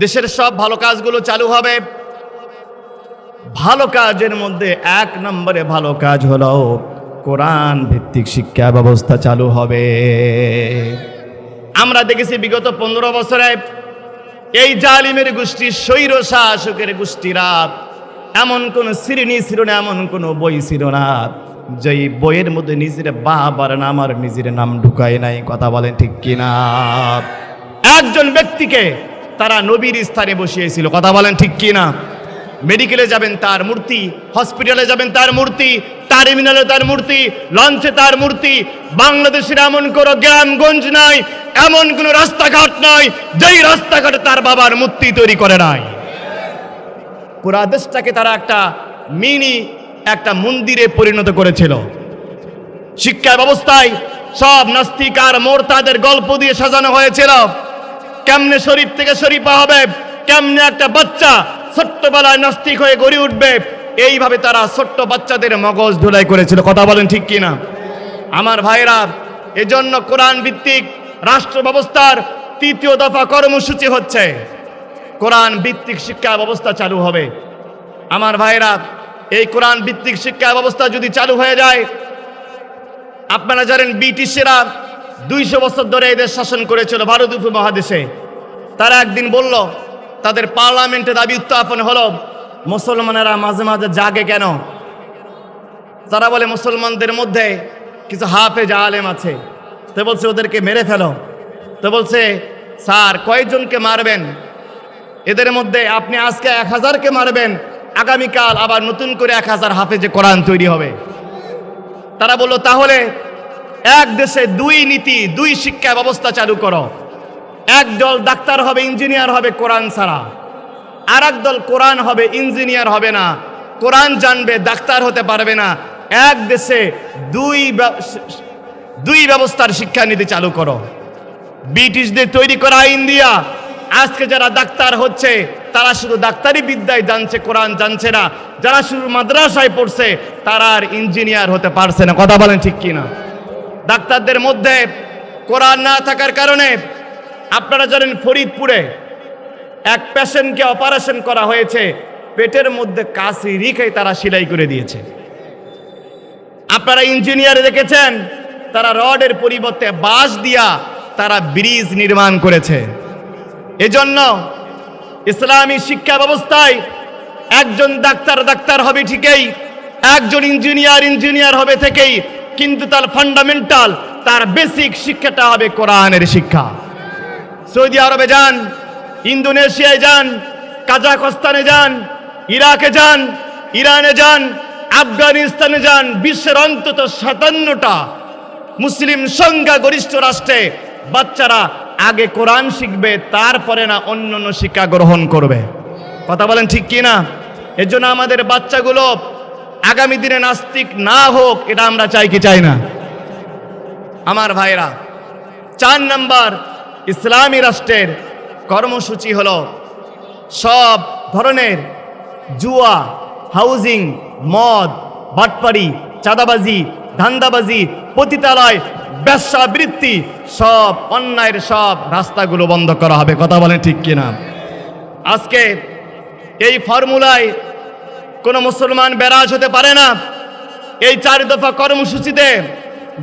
দেশের সব ভালো কাজগুলো চালু হবে। ভালো কাজের মধ্যে 1 নম্বরে ভালো কাজ হলো কোরআন ভিত্তিক শিক্ষা ব্যবস্থা চালু হবে। আমরা দেখেছি বিগত 15 বছরে এই জালিমের গোষ্ঠী, স্বৈর শাসকের গোষ্ঠীরা এমন কোন শ্রেণী ছিল না, এমন কোন বই ছিল না যেই বইয়ের মধ্যে নিজের বাবার নাম আর নিজের নাম ঢুকায় নাই। কথা বলেন ঠিক কিনা? একজন ব্যক্তিকে তারা নবীর স্থানে বসিয়েছিল। কথা বলেন ঠিক কিনা? মেডিকেলে যাবেন তার মূর্তি, হসপিটালে যাবেন তার মূর্তি, টার্মিনালে তার মূর্তি, লঞ্চে তার মূর্তি। বাংলাদেশের এমন কোনো গ্রামগঞ্জ নাই, এমন কোনো রাস্তাঘাট নাই যেই রাস্তাঘাটে তার বাবার মূর্তি তৈরি করে নাই। পুরা দেশটাকে তারা একটা মিনি একটা মন্দিরে পরিণত করেছিল। শিক্ষা ব্যবস্থায় সব নাস্তিক আর মোরতাদের গল্প দিয়ে সাজানো হয়েছিল। কেমনে শরীফ থেকে শরীফা হবে, কেমনে একটা বাচ্চা ছোট্টবেলায় নাস্তিক হয়ে গড়ে উঠবে, এইভাবে তারা ছোট্ট বাচ্চাদের মগজ ধুলাই করেছিল। কথা বলেন ঠিক কিনা? আমার ভাইরা, এজন্য কোরআন ভিত্তিক রাষ্ট্র ব্যবস্থার 3য় দফা কর্মসূচি হচ্ছে কোরআন ভিত্তিক শিক্ষা ব্যবস্থা চালু হবে। আমার ভাইরা, এই কোরআন ভিত্তিক শিক্ষা ব্যবস্থা যদি চালু হয়ে যায়, আপনারা জানেন ব্রিটিশরা 200 বছর ধরে এদের শাসন করেছিল ভারত উপমহাদেশে। তারা একদিন বলল, তাদের পার্লামেন্টে দাবি উত্থাপন হলো, মুসলমানেরা মাঝে মাঝে জাগে কেন? তারা বলে মুসলমানদের মধ্যে কিছু হাফেজ আলেম আছে, তো বলছে ওদেরকে মেরে ফেলো। তো বলছে, স্যার কয়জনকে মারবেন? এদের মধ্যে আপনি আজকে 1000কে মারবেন, আগামীকাল আবার নতুন করে 1000 হাফেজে কোরআন তৈরি হবে। তারা বলল, তাহলে এক দেশে 2 নীতি 2 শিক্ষা ব্যবস্থা চালু করো। এক দল ডাক্তার হবে, ইঞ্জিনিয়ার হবে কোরআন ছাড়া, আর এক দল কোরআন হবে, ইঞ্জিনিয়ার হবে না, কোরআন জানবে, ডাক্তার হতে পারবে না। এক দেশে 2 ব্যবস্থার শিক্ষানীতি চালু করো। ব্রিটিশদের তৈরি করা আইন দিয়া আজকে যারা ডাক্তার হচ্ছে তারা শুধু ডাক্তারি বিদ্যায় জানছে, কোরআন জানছে না। যারা শুধু মাদ্রাসায় পড়ছে তারা আর ইঞ্জিনিয়ার হতে পারছে না। কথা বলেন ঠিক কিনা? ডাক্তারদের মধ্যে কোরআন না থাকার কারণে আপনারা জানেন ফরিদপুরে এক পেশেন্টকে অপারেশন করা হয়েছে, পেটের মধ্যে কাঁচি রেখে তারা সেলাই করে দিয়েছে। আপনারা ইঞ্জিনিয়ার দেখেছেন, তারা রডের পরিবর্তে বাঁশ দিয়া তারা ব্রিজ নির্মাণ করেছে। এজন্য ইসলামী শিক্ষা ব্যবস্থায় একজন ডাক্তার হবে ঠিকই, একজন ইঞ্জিনিয়ার হবে থেকেই, কিন্তু তার ফান্ডামেন্টাল, তার বেসিক শিক্ষাটা হবে কোরআনের শিক্ষা। সৌদি আরবে যান, ইন্দোনেশিয়ায় যান, কাজাখস্তানে যান, ইরাকে যান, ইরানে যান, আফগানিস্তানে যান, বিশ্বের অন্তত 57টা মুসলিম সংখ্যাগরিষ্ঠ রাষ্ট্রে বাচ্চারা আগে কোরআন শিখবে, তারপরে না অন্যান্য শিক্ষা গ্রহণ করবে। কথা বলেন ঠিক কি না? এজন্য আমাদের বাচ্চাগুলো আগামী দিনে নাস্তিক না হোক, এটা আমরা চাই কি চাই না? আমার ভাইরা, 4 নাম্বার ইসলামী রাষ্ট্রের কর্মসূচি হলো সব ধরনের জুয়া, হাউজিং, মদ, বাটপাড়ি, চাঁদাবাজি, ধান্দাবাজি, পতিতালয়, বেশ্যাবৃত্তি, সব অন্যায়ের সব রাস্তাগুলো বন্ধ করা হবে। কথা বলেন ঠিক কিনা? আজকে এই ফর্মুলায় কোনো মুসলমান বেরাজ হতে পারে না। এই 4 দফা কর্মসূচিতে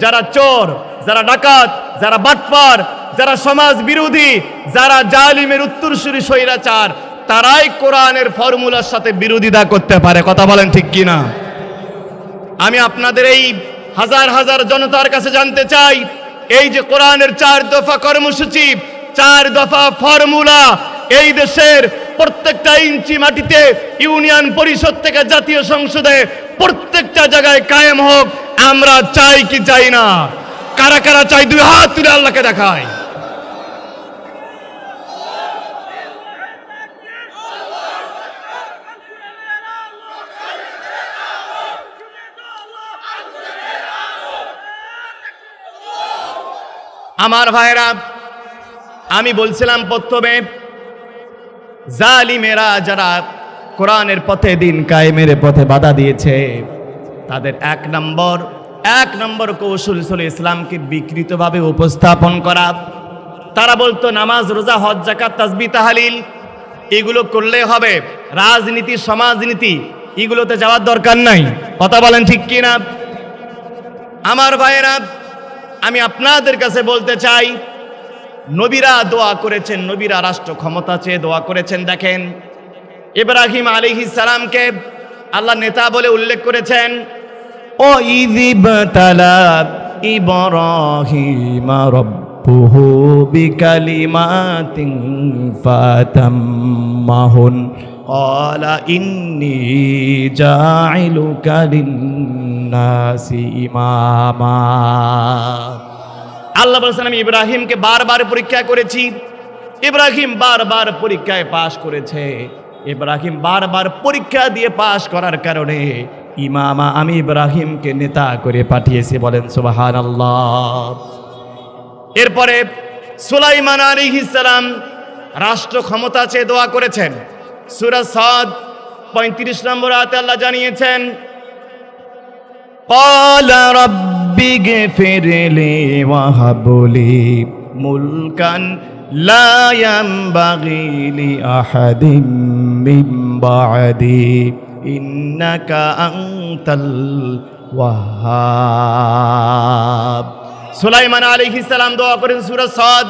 যারা চোর, যারা ডাকাত, যারা বাটপার, যারা সমাজ বিরোধী, যারা জালিমের উত্তরসূরি স্বৈরাচার, তারাই কোরআনের ফর্মুলার সাথে বিরোধিতা করতে পারে। কথা বলেন ঠিক কিনা? আমি আপনাদের এই হাজার হাজার জনতার কাছে জানতে চাই, এই যে কোরআনের 4 দফা কর্মসূচি, 4 দফা ফর্মুলা এই দেশের প্রত্যেকটা ইঞ্চি মাটিতে, ইউনিয়ন পরিষদ থেকে জাতীয় সংসদে প্রত্যেকটা জায়গায় কায়েম হোক। আমরা চাই কি চাই না? কারা কারা চাই? 2 হাত তুলে আল্লাহকে দেখায়। আমার ভাইরা, আমি বলছিলাম প্রথমে, জালিমেরা যারা কোরআনের পথে, দিন কায়েমের পথে বাধা দিয়েছে, তাদের এক নম্বর কৌশল ছিল ইসলামকে বিকৃতভাবে উপস্থাপন করা। তারা বলতো নামাজ, রোজা, হজ, যাকাত, তাসবিহ, তাহলিল এগুলো করলে হবে, রাজনীতি, সমাজনীতি এগুলোতে যাওয়ার দরকার নাই। কথা বলেন ঠিক কিনা? আমার ভাইয়েরা, আমি আপনাদের কাছে বলতে চাই, নবীরা দোয়া করেছেন, নবীরা রাষ্ট্র ক্ষমতা চেয়ে দোয়া করেছেন। দেখেন, ইব্রাহিম আলাইহিস সালামকে আল্লাহ নেতা বলে উল্লেখ করেছেন। ও ইযিবতালা ইব্রাহিম রাব্বুহু বিকালিমাতিন ফাতাম্মাহুন ক্বালা ইন্নী জাইলুকা লিন্নাসি ইমামা। আল্লাহ বলেছেন, আমি ইব্রাহিমকে বারবার পরীক্ষা করেছি। ইব্রাহিম বারবার পরীক্ষায় পাশ করেছে। ইব্রাহিম বারবার পরীক্ষা দিয়ে পাশ করার কারণে ইমামা, আমি ইব্রাহিমকে নেতা করে পাঠিয়েছি। বলেন সুবহানাল্লাহ। এরপরে সুলাইমান আলাইহিস সালাম রাষ্ট্র ক্ষমতা চেয়ে দোয়া করেছেন। সূরা সাদ 35 নম্বর আয়াতে আল্লাহ জানিয়েছেন, ক্বালা রাব্বিগফিরলি ওয়াহাবলি মুলকান লা ইয়ানবাগি লি আহাদিন মিন বা'দি ইন্নাকা আনতাল ওয়াহ্হাব। সুলাইমান আলাইহিস সালাম দোয়া করেন, সূরা সাদ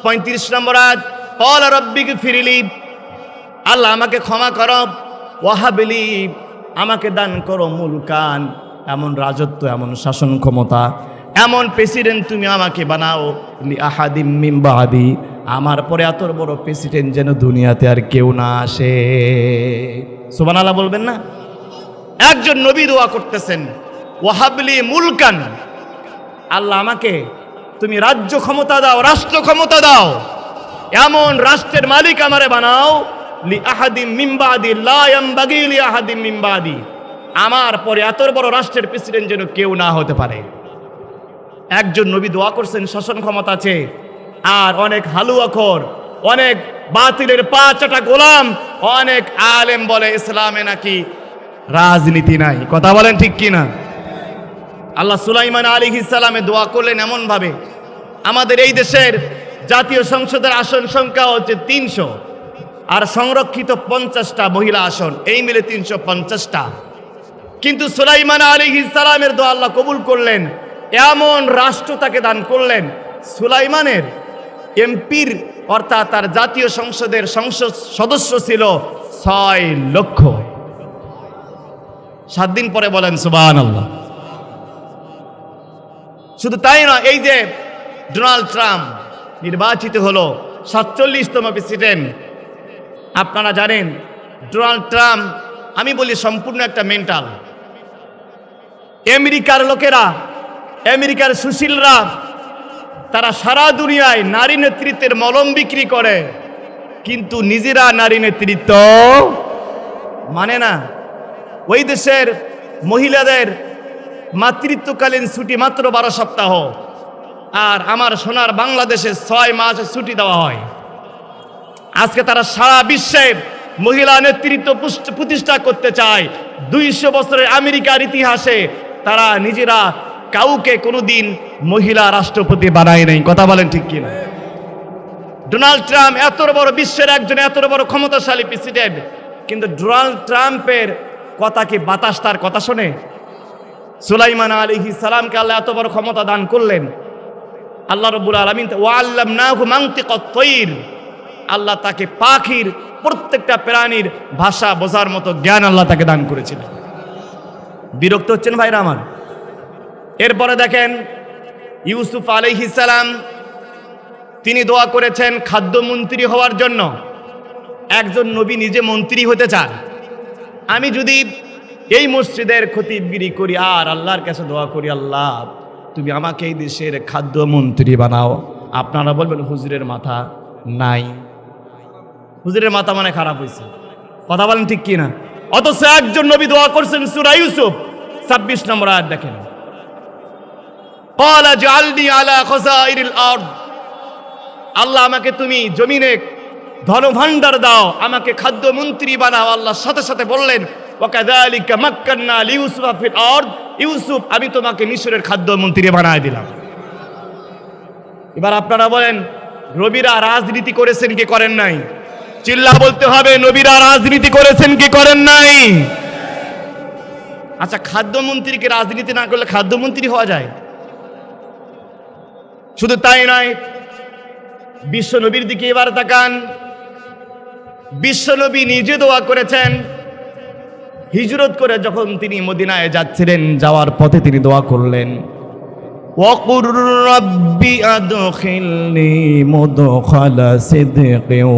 35 নম্বর আয়াত, ক্বালা রাব্বিগফিরলি, আল্লাহ আমাকে ক্ষমা করো, ওয়াহাবলি, আমাকে দান করো, মুলকান, এমন রাজত্ব, এমন শাসন ক্ষমতা, এমন প্রেসিডেন্ট তুমি আমাকে বানাও, লি আহাদিম মিন বাদি, আমার পরে এত বড় প্রেসিডেন্ট যেন দুনিয়াতে আর কেউ না আসে। সুবহানাল্লাহ বলবেন না? একজন নবী দোয়া করতেছেন, ওয়াহাবলি মুলকান, আল্লাহ আমাকে তুমি রাজ্য ক্ষমতা দাও, রাষ্ট্র ক্ষমতা দাও, এমন রাষ্ট্রের মালিক আমারে বানাও, লি আহাদিম মিন বাদি লা ইয়ানবাগি লি আহাদিম মিন বাদি, আমার পরে এত বড় রাষ্ট্রের প্রেসিডেন্ট যেন কেউ না হতে পারে। একজন নবী দোয়া করছেন শাসন ক্ষমতা আছে, আর অনেক হালুয়াখোর, অনেক বাতিলের পা চাটা গোলাম, অনেক আলেম বলে ইসলামে নাকি রাজনীতি নাই। কথা বলেন ঠিক কিনা? আল্লাহ সুলাইমান আলাইহিস সালামে দোয়া করলেন এমন ভাবে, আমাদের এই দেশের জাতীয় সংসদের আসন সংখ্যা হচ্ছে 300, আর সংরক্ষিত 50টা মহিলা আসন, এই মিলে 350টা। কিন্তু সুলাইমান আলাইহিস সালামের দোয়া আল্লাহ কবুল করলেন, এমন রাষ্ট্র তাকে দান করলেন। সুলাইমানের এমপির অর্থাৎ তার জাতীয় সংসদের সংসদ সদস্য ছিল 6 লক্ষ। 7 দিন পরে বলেন সুবহানাল্লাহ। শুধু তাই না, এই যে ডোনাল্ড ট্রাম্প নির্বাচিত হলো 47তম প্রেসিডেন্ট, আপনারা জানেন ডোনাল্ড ট্রাম্প, আমি বলি সম্পূর্ণ একটা মেন্টাল। আমেরিকার লোকেরা, আমেরিকার সুশীলরা, তারা সারা দুনিয়ায় নারী নেতৃত্বের মলম বিক্রি করে, কিন্তু নিজেরা নারী নেতৃত্ব মানে না। ওই দেশের মহিলাদের মাতৃত্বকালীন ছুটি মাত্র 12 সপ্তাহ, আর আমার সোনার বাংলাদেশে 6 মাস ছুটি দেওয়া হয়। আজকে তারা সারা বিশ্বে মহিলা নেতৃত্ব প্রতিষ্ঠা করতে চায়। 200 বছরের আমেরিকার ইতিহাসে তারা নিজেরা কাউকে কোনোদিন মহিলা রাষ্ট্রপতি বানায় নাই। কথা বলেন ঠিক কিনা? ডোনাল্ড ট্রাম্প এত বড় বিশ্বের একজন এত বড় ক্ষমতাশালী প্রেসিডেন্ট, কিন্তু ডোনাল্ড ট্রাম্পের কথা কি বাতাস তার কথা শোনে? সুলাইমান আলাইহিস সালামকে আল্লাহ এত বড় ক্ষমতা দান করলেন। আল্লাহ রাব্বুল আলামিন ওয়াল্লামনাহু মানতিকাত তায়র, আল্লাহ তাকে পাখির প্রত্যেকটা প্রাণীর ভাষা বোঝার মতো জ্ঞান আল্লাহ তাকে দান করেছিলেন। বিরক্ত হচ্ছেন ভাইরা আমার? এরপরে দেখেন ইউসুফ আলাইহিস সালাম, তিনি দোয়া করেছেন খাদ্যমন্ত্রী হওয়ার জন্য। একজন নবী নিজে মন্ত্রী হতে চান। আমি যদি এই মসজিদের খতিবগিরি করি আর আল্লাহর কাছে দোয়া করি, আল্লাহ তুমি আমাকে এই দেশের খাদ্যমন্ত্রী বানাও, আপনারা বলবেন হুজুরের মাথা নাই। হুজুরের মাথা মানে খারাপ হয়েছে, কথা বলেন ঠিক কি না? অথচ একজন নবী দোয়া করছেন সূরা ইউসুফ 26 নম্বর আয়াত দেখেন, ক্বালা জাআলনি আলা খাযাইরিল আরদ, আল্লাহ আমাকে তুমি জমিনে ধনভাণ্ডার দাও, আমাকে খাদ্যমন্ত্রী বানাও। আল্লাহ সাথে সাথে বললেন ওয়াকাযালিকা মাক্কান্না লিইউসুফা ফিল আরদ, ইউসুফ আমি তোমাকে মিশরের খাদ্যমন্ত্রী বানায় দিলাম। এবার আপনারা বলেন নবীরা রাজনীতি করেছেন কি করেন নাই? চিল্লা বলতে হবে, নবীরা রাজনীতি করেছেন কি করেন নাই? আচ্ছা, খাদ্যমন্ত্রীকে রাজনীতি না করলে খাদ্যমন্ত্রী হওয়া যায়? শুধু তাই নয়, বিশ্বনবীর দিকে এবার তাকান। বিশ্বনবী নিজে দোয়া করেছেন, হিজরত করে যখন তিনি মদিনায় যাচ্ছিলেন, যাওয়ার পথে তিনি দোয়া করলেন ওয়াকুর রাব্বি আদখিলনি মুদখালা সিদকিন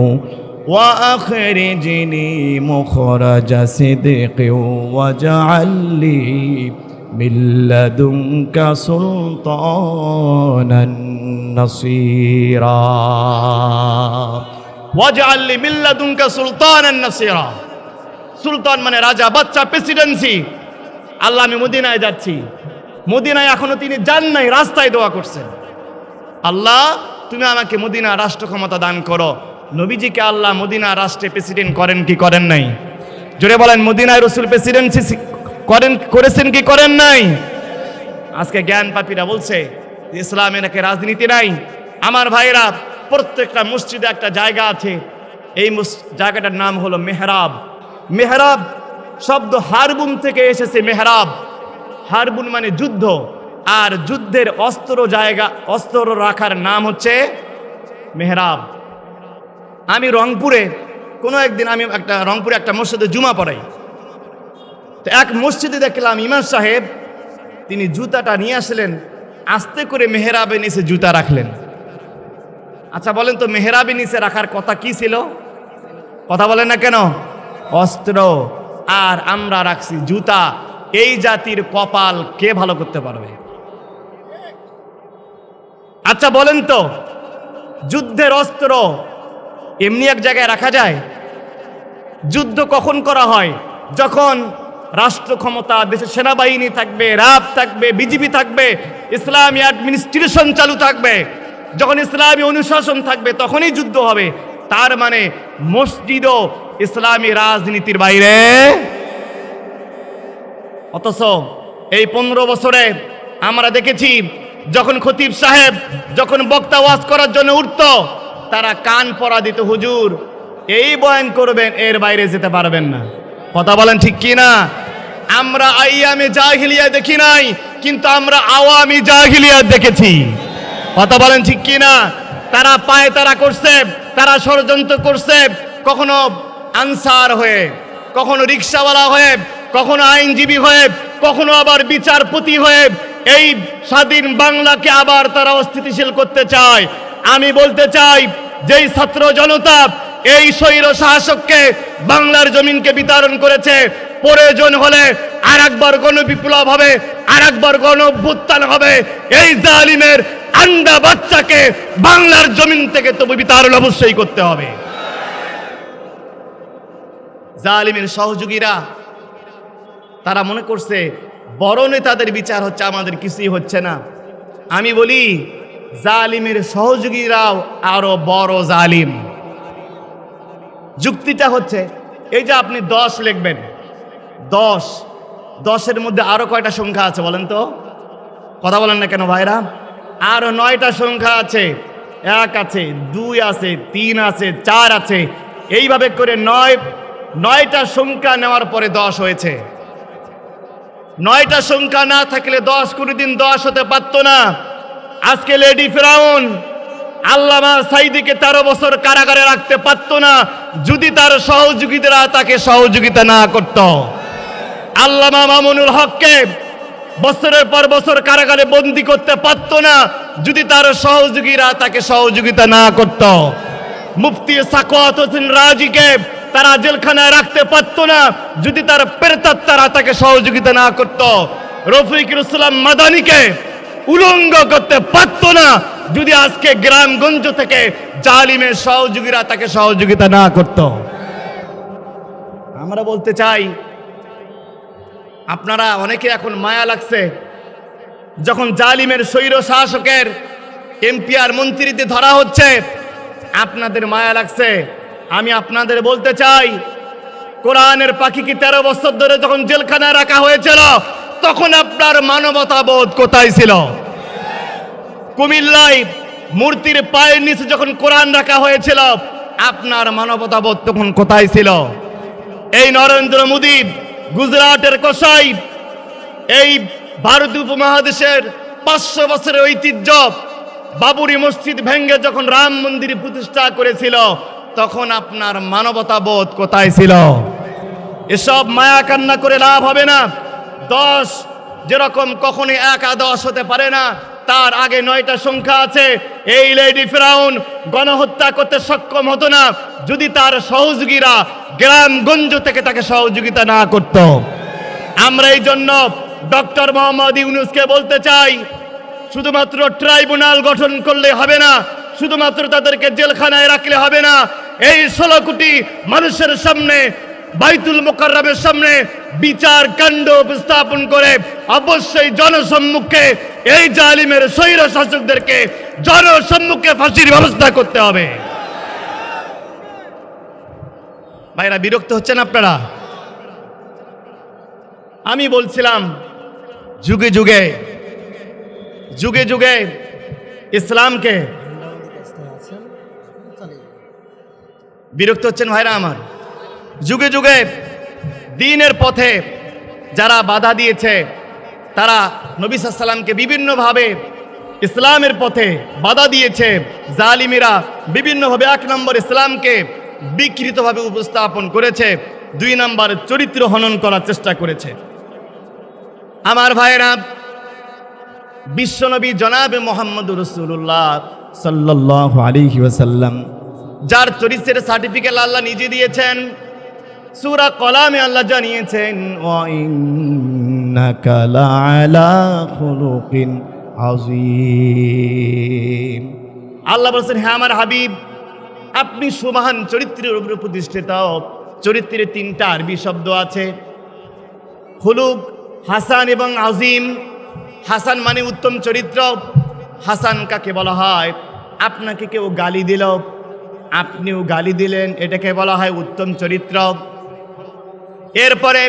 ওয়া আখরিজনি মুখরাজা সিদকিন ওয়াজআলনি মিন লাদুনকা সুলতানান নাসীরা, ওয়াজআলনি মিন লাদুনকা সুলতানান নাসীরা। সুলতান মানে রাজা, বাচ্চা, প্রেসিডেন্সি। আল্লাহ আমি মদিনায় যাচ্ছি, মদিনায় এখনো তিনি যান নাই, রাস্তায় দোয়া করছেন, আল্লাহ তুমি আমাকে মদিনা রাষ্ট্র ক্ষমতা দান করো। নবীজিকে আল্লাহ মদিনা রাষ্ট্রে প্রেসিডেন্ট করেন কি করেন নাই? জোরে বলেন, মদিনায় রাসূল প্রেসিডেন্সি করেছেন কি করেন নাই? আজকে জ্ঞান পাপীরা বলছে ইসলামে নাকি রাজনীতি নাই। আমার ভাইরা, প্রত্যেকটা মসজিদে একটা জায়গা আছে, এই জায়গাটার নাম হলো মেহরাব। মেহরাব শব্দ হারবুন থেকে এসেছে। মেহরাব, হারবুন মানে যুদ্ধ, আর যুদ্ধের অস্ত্র রাখার নাম হচ্ছে মেহরাব। আমি রংপুরে কোনো একদিন রংপুরে একটা মসজিদে জুমা পড়াই। তো এক মসজিদে দেখলাম ইমাম সাহেব তিনি জুতাটা নিয়ে আসলেন, আস্তে করে মেহরাবে নিচে জুতা রাখলেন। আচ্ছা বলেন তো, মেহরাবে নিচে রাখার কথা কি ছিল? কথা বলেন না কেন? অস্ত্র। আর আমরা রাখছি জুতা। এই জাতির কপাল কে ভালো করতে পারবে? আচ্ছা বলেন তো, যুদ্ধের অস্ত্র এমনি এক জায়গায় রাখা যায়? যুদ্ধ কখন করা হয়? যখন রাষ্ট্র ক্ষমতা, দেশের সেনাবাহিনী থাকবে, র্যাব থাকবে, বিজিবি থাকবে, ইসলামী অ্যাডমিনিস্ট্রেশন চালু থাকবে, যখন ইসলামী অনুশাসন থাকবে, তখনই যুদ্ধ হবে। তার মানে মসজিদও ইসলামী রাজনীতির বাইরে। অথচ এই 15 বছরে আমরা দেখেছি যখন খতিব সাহেব যখন বক্তা ওয়াজ করার জন্য উঠত, তারা কান পরা দিত, হুজুর এই বয়ান করবেন, এর বাইরে যেতে পারবেন না। কথা বলেন ঠিক কি না? আমরা আইয়ামে জাহিলিয়া দেখি নাই, কিন্তু আমরা আওয়ামী জাহিলিয়া দেখেছি। কথা বলেন ঠিক কি না? তারা পায়ে তারা করছে, তারা ষড়যন্ত্র করছে, কখনো আনসার হয়ে, কখনো রিক্সাওয়ালা হয়ে, কখনো আইনজীবী হয়ে, কখনো আবার বিচারপতি হয়ে এই স্বাধীন বাংলাকে আবার তারা অস্থিতিশীল করতে চায়। আমি বলতে চাই, যেই ছাত্র জনতা এই স্বৈর শাসককে বাংলার জমিনকে বিতরণ করেছে, প্রয়োজন হলে আর একবার গণবিপ্লব হবে, আর একবার গণঅভ্যুত্থান হবে। এই জালিমের আন্ডা বাচ্চাকে বাংলার জমিন থেকে তবু বিতাড়ন অবশ্যই করতে হবে। জালিমের সহযোগীরা তারা মনে করছে বড় নেতাদের বিচার হচ্ছে, আমাদের কিছুই হচ্ছে না। আমি বলি জালিমের সহযোগীরাও আরো বড় জালিম। যুক্তিটা হচ্ছে এই যে আপনি 10 লিখবেন, 10-10-এর মধ্যে আরো কয়টা সংখ্যা আছে বলেন তো? কথা বলেন না কেন ভাইরা? আরো 9টা সংখ্যা আছে। 1 আছে, 2 আছে, 3 আছে, 4 আছে। এইভাবে করে 9 9টা সংখ্যা নেওয়ার পরে 10 হয়েছে। 9টা সংখ্যা না থাকলে 10 কোনোদিন 10 হতে পারত না। আজকে লেডি ফেরাউন আল্লামা সাইদিকে 13 বছর কারাগারে রাখতে পারত না যদি তার সহযোগীরা তাকে সহযোগিতা না করত। আল্লামা মামুনুল হককে বছরের পর বছর কারাগারে বন্দী করতে পারত না যদি তার সহযোগীরা তাকে সহযোগিতা না করত। মুফতি সাখাওয়াত হোসেন রাজিকে তারা জেলখানায় রাখতে পারত না যদি তার প্রেতাত্মারা তাকে সহযোগিতা না করত। রফিকুল ইসলাম মাদানিকে উলঙ্গ করতে পারত না যদি আজকে গ্রামগঞ্জ থেকে জালিমের সহযোগীরা তাকে সহযোগিতা না করত। আমরা বলতে চাই, আপনারা অনেকে এখন মায়া লাগছে যখন জালিমের স্বৈর শাসকের এমপি আর মন্ত্রীদের ধরা হচ্ছে, আপনাদের মায়া লাগছে। আমি আপনাদের বলতে চাই, কোরআনের পাখিকে 13 বছর ধরে যখন জেলখানায় রাখা হয়েছিল তখন আপনার মানবতাবোধ কোথায় ছিল? কুমিল্লায় মূর্তির পায়ের নিচে যখন কোরআন রাখা হয়েছিল আপনার মানবতাবোধ তখন কোথায় ছিল? এই নরেন্দ্র মোদী গুজরাটের কসাই এই ভারত উপমহাদেশের 500 বছরের ঐতিহ্য বাবরি মসজিদ ভেঙে যখন রাম মন্দির প্রতিষ্ঠা করেছিল তখন আপনার মানবতাবোধ কোথায় ছিল? এসব মায়া কান্না করে লাভ হবে না। 10 যেরকম কখনোই 1 আর 10 হতে পারে না, তার আগে 9টা সংখ্যা আছে। এই লেডি ফেরাউন গণহত্যা করতে সক্ষম হতো না যদি তার সহযোগীরা গ্রামগঞ্জ থেকে তাকে সহযোগিতা না করত। আমরা এই জন্য ডক্টর মোহাম্মদ ইউনূসকে বলতে চাই, শুধুমাত্র ট্রাইব্যুনাল গঠন করলে হবে না, শুধুমাত্র তাদেরকে জেলখানায় রাখলে হবে না। এই 16 কোটি মানুষের সামনে বাইতুল মুকাররমের সামনে বিচার কাণ্ড উপস্থাপন করে অবশ্যই জনসম্মুখে এই জালিমের স্বৈর শাসকদেরকে জনসম্মুখে ফাঁসির ব্যবস্থা করতে হবে। ভাইরা, বিরক্ত হচ্ছেন আপনারা? আমি বলছিলাম যুগে যুগে যুগে যুগে ইসলামকে, বিরক্ত হচ্ছেন ভাইরা আমার? যুগে যুগে দ্বীনের পথে যারা বাধা দিয়েছে তারা নবী সাল্লাল্লাহু আলাইহি ওয়াসাল্লামকে বিভিন্নভাবে ইসলামের পথে বাধা দিয়েছে। জালিমেরা বিভিন্নভাবে 1 নম্বর ইসলামকে বিকৃতভাবে উপস্থাপন করেছে, 2 নম্বর চরিত্র হনন করার চেষ্টা করেছে। আমার ভাইরা, বিশ্বনবী জনাবে মুহাম্মদুর রাসূলুল্লাহ সাল্লাল্লাহু আলাইহি ওয়াসাল্লাম যার চরিত্রের সার্টিফিকেট আল্লাহ নিজে দিয়েছেন, সূরা কলামে আল্লাহ জানিয়েছেন, ওয়া ইন্নাকা লাআলা খুলুকিন আযীম। আল্লাহ বলেছেন, হ্যাঁ আমার হাবিব, আপনি সুমহান চরিত্রের উপর প্রতিষ্ঠিত। চরিত্রের 3টা আরবি শব্দ আছে, খুলুক, হাসান এবং আজিম। হাসান মানে উত্তম চরিত্র। হাসান কাকে বলা হয়? আপনাকে কেউ গালি দিল, আপনিও গালি দিলেন, এটাকে বলা হয় উত্তম চরিত্র। এরপরে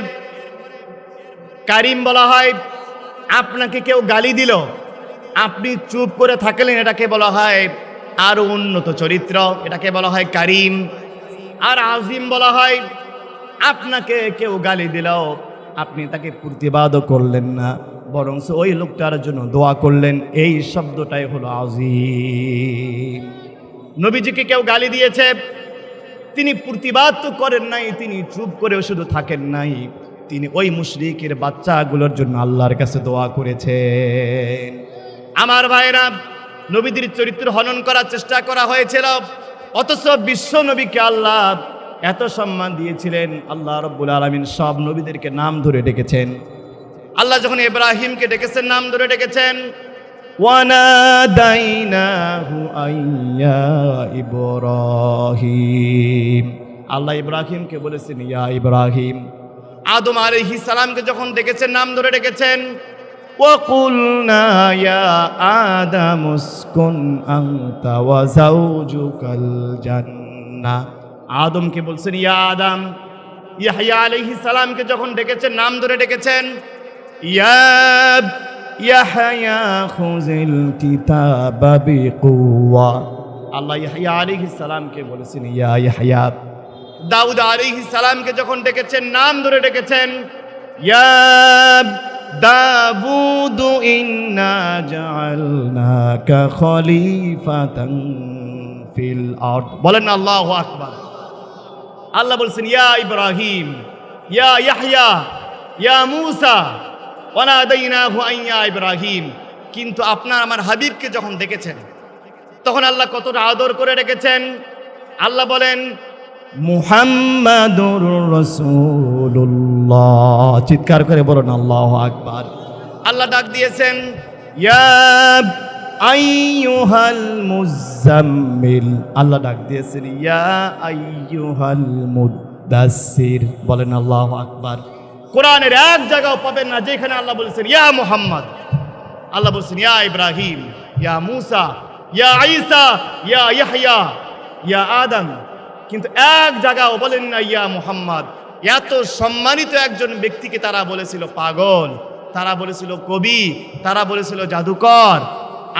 কারিম বলা হয়, আপনাকে কেউ গালি দিল, আপনি চুপ করে থাকলেন, এটাকে বলা হয় আরো উন্নত চরিত্র, এটাকে বলা হয় কারিম। আর আজিম বলা হয়, আপনাকে কেউ গালি দিল, আপনি তাকে প্রতিবাদও করলেন না, বরং ওই লোকটার জন্য দোয়া করলেন, এই শব্দটাই হলো আজিম। নবীজিকে কেউ গালি দিয়েছে, তিনি প্রতিবাদ তো করেন নাই, তিনি চুপ করেও শুধু থাকেন নাই, তিনি ওই মুশরিকের বাচ্চাগুলোর জন্য আল্লাহর কাছে দোয়া করেছেন। আমার ভাইরা, নবীদের চরিত্র হনন করার চেষ্টা করা হয়েছিল, অথচ বিশ্ব নবীকে আল্লাহ এত সম্মান দিয়েছিলেন। আল্লাহ রাব্বুল আলামিন সব নবীদেরকে নাম ধরে ডেকেছেন। আল্লাহ যখন ইব্রাহিমকে ডেকেছেন, নাম ধরে ডেকেছেন, ওয়ানাদাইনাহু আইয়া ইব্রাহিম। আল্লাহ ইব্রাহিমকে বলেছেন, ইয়া ইব্রাহিম। আদম আলাইহিস সালামকে যখন ডেকেছেন, নাম ধরে ডেকেছেন, ওয়াকুলনা ইয়া আদাম উসকুন আনতা ওয়া যাওজুকাল জান্নাহ। আদমকে বলছেন ইয়া আদম। ইয়াহইয়া আলাইহিস সালামকে যখন ডেকেছেন, নাম ধরে ডেকেছেন, ইয়া ইয়াহইয়া খুযিল কিতাবা বিকুওয়া। আল্লাহ ইয়াহইয়া আলাইহিস সালামকে বলেছেন ইয়া ইয়াহইয়া। দাউদ আলাইহিস সালামকে যখন ডেকেছেন, নাম ধরে ডেকেছেন, ইয়া দাউদ ইন্না জাআলনাকা খলিফাতান ফিল আরদ। বলেন আল্লাহু আকবার। আল্লাহ বলছেন ইয়া ইব্রাহিম, ইয়া ইয়াহইয়া, ইয়া মূসা ওয়া নাদাইনাহু আন ইয়া ইব্রাহিম। কিন্তু আপনার আমার হাবিবকে যখন ডেকেছেন তখন আল্লাহ কতটা আদর করে রেখেছেন। আল্লাহ বলেন মুহাম্মাদুর রাসূলুল্লাহ। চিৎকার করে বলুন আল্লাহু আকবার। আল্লাহ ডাক দিয়েছেন ইয়া আইয়ুহাল মুজাম্মিল। আল্লাহ ডাক দিয়েছেন ইয়া আইয়ুহাল মুদাসসির। বলেন আল্লাহু আকবার। কোরআনের এক জায়গাও পাবেন না যেখানে আল্লাহ বলেছেন ইয়া মুহাম্মদ। আল্লাহ বলছেন ইয়া ইব্রাহিম, ইয়া মূসা, ইয়া ঈসা, ইয়া ইয়াহইয়া, ইয়া আদম। কিন্তু এক জায়গাও বলেন না ইয়া মুহাম্মদ। এত সম্মানিত একজন ব্যক্তিকে তারা বলেছিল পাগল, তারা বলেছিল কবি, তারা বলেছিল জাদুকর।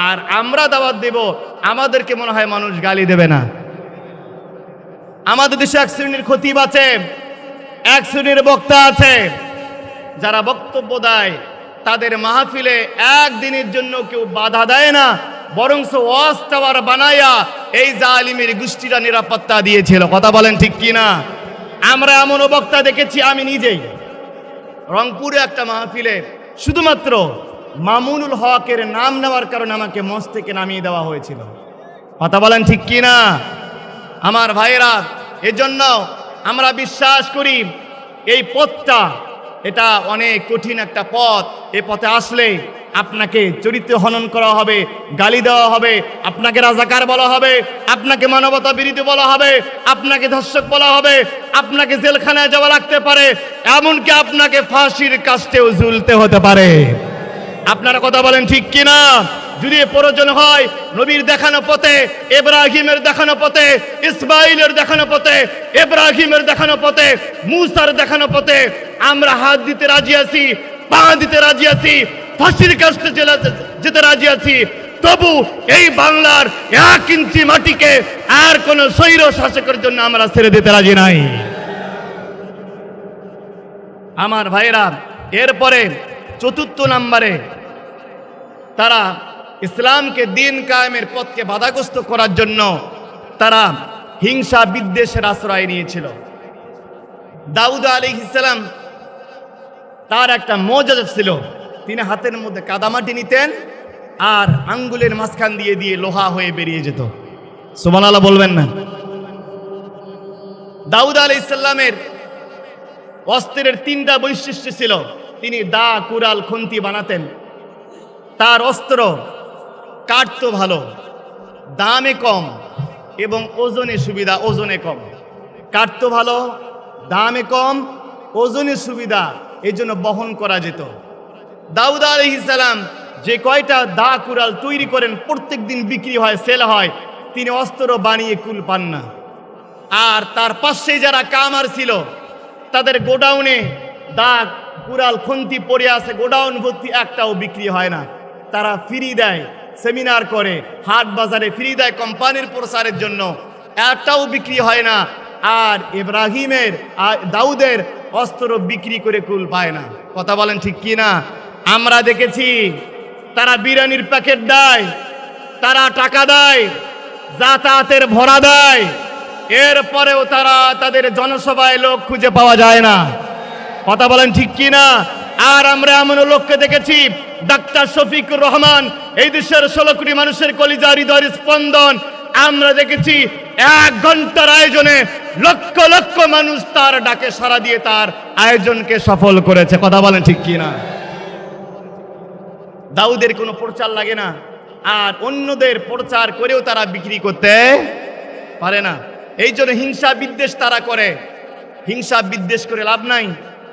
আর আমরা দাওয়াত দেব, আমাদেরকে মনে হয় মানুষ গালি দেবে না। আমাদের দেশে এক শ্রেণীর খতিব আছে, এক শ্রেণীর বক্তা আছে, যারা বক্তব্য দেয় তাদের মাহফিলে একদিনের জন্য কেউ বাধা দেয় না, বরং ওয়াজ টাওয়ার বানায়া এই জালিমের গোষ্ঠীরা নিরাপত্তা দিয়েছিল। কথা বলেন ঠিক কিনা? আমরা এমনও বক্তা দেখেছি, আমি নিজেই রংপুরে একটা মাহফিলে শুধুমাত্র মামুনুল হকের নাম নেওয়ার কারণে আমাকে মঞ্চ থেকে নামিয়ে দেওয়া হয়েছিল। কথা বলেন ঠিক কিনা আমার ভাইয়েরা? এজন্য আমরা বিশ্বাস করি এই পথটা, এটা অনেক কঠিন একটা পথ। এই পথে আসলে আপনাকে চরিত্র হনন করা হবে, গালি দেওয়া হবে, আপনাকে রাজাকার বলা হবে, আপনাকে মানবতা বিরোধী বলা হবে, আপনাকে ধর্ষক বলা হবে, আপনাকে জেলখানায় যাওয়া লাগতে পারে, এমনকি আপনাকে ফাঁসির কাস্টেও ঝুলতে হতে পারে। আপনারা কথা বলেন ঠিক কিনা? যদি প্রয়োজন হয় নবীর দেখানো পথে, ইব্রাহিমের দেখানো পথে, ইসমাইলের দেখানো পথে, ইব্রাহিমের দেখানো পথে, মূসার দেখানো পথে আমরা হাত দিতে রাজি আছি, পা দিতে রাজি আছি, ফাঁসির কাছে যেতে রাজি আছি। তবু এই বাংলার 1 ইঞ্চি মাটিকে আর কোন স্বৈর শাসকের জন্য আমরা ছেড়ে দিতে রাজি নাই। আমার ভাইরা, এরপরে 4 নম্বরে তারা ইসলামকে দিন কায়েমের পথকে বাধাগ্রস্ত করার জন্য তারা হিংসা বিদ্বেষের আশ্রয় নিয়েছিল। দাউদ আলাইহিস সালাম তার একটা মজা ছিল, তিনি হাতের মধ্যে কাদামাটি নিতেন আর আঙ্গুলের মাঝখান দিয়ে দিয়ে লোহা হয়ে বেরিয়ে যেত। সুবহানাল্লাহ বলবেন না? দাউদ আলাইহিস সালামের অস্ত্রের 3টা বৈশিষ্ট্য ছিল। তিনি দা, কুড়াল, খুন্তি বানাতেন। তার অস্ত্র কাটতো ভালো, দামে কম এবং ওজনে সুবিধা। ওজনে কম, কাটতো ভালো, দামে কম, ওজনে সুবিধা, এই জন্য বহন করা যেত। দাউদ আলাইহিস সালাম যে কয়টা দা কুড়াল তৈরি করেন প্রত্যেক দিন বিক্রি হয়, সেল হয়, তিনি অস্ত্র বানিয়ে কুল পান না। আর তার পাশে যারা কামার ছিল তাদের গোডাউনে দা, কুড়াল, খুন্তি পড়ে আছে, গোডাউন ভর্তি, একটাও বিক্রি হয় না। তারা ফ্রি দেয়, সেমিনার করে, হাট বাজারে ফ্রি দেয় কোম্পানির প্রচারের জন্য, একটাও বিক্রি হয় না। আর ইব্রাহিমের দাউদের অস্ত্র বিক্রি করে কুল পায় না। কথা বলেন ঠিক কি না? আমরা দেখেছি তারা বিরিয়ানির প্যাকেট দেয়, তারা টাকা দেয়, যাতায়াতের ভরা দেয়, এরপরেও তারা তাদের জনসভায় লোক খুঁজে পাওয়া যায় না। কথা বলেন ঠিক কি না? আর আমরা এমন লোককে দেখেছি, ডাক্তার শফিকুর রহমান, এই দেশের 16 কোটি মানুষের কলিজা, হৃদয়ের স্পন্দন। আমরা দেখেছি 1 ঘন্টার আয়োজনে লক্ষ লক্ষ মানুষ তার ডাকে সাড়া দিয়ে তার আয়োজনকে সফল করেছে। কথা বলেন ঠিক কি না? দাউদের কোনো প্রচার লাগে না, আর অন্যদের প্রচার করেও তারা বিক্রি করতে পারে না। এই জন্য হিংসা বিদ্বেষ তারা করে। হিংসা বিদ্বেষ করে লাভ নাই।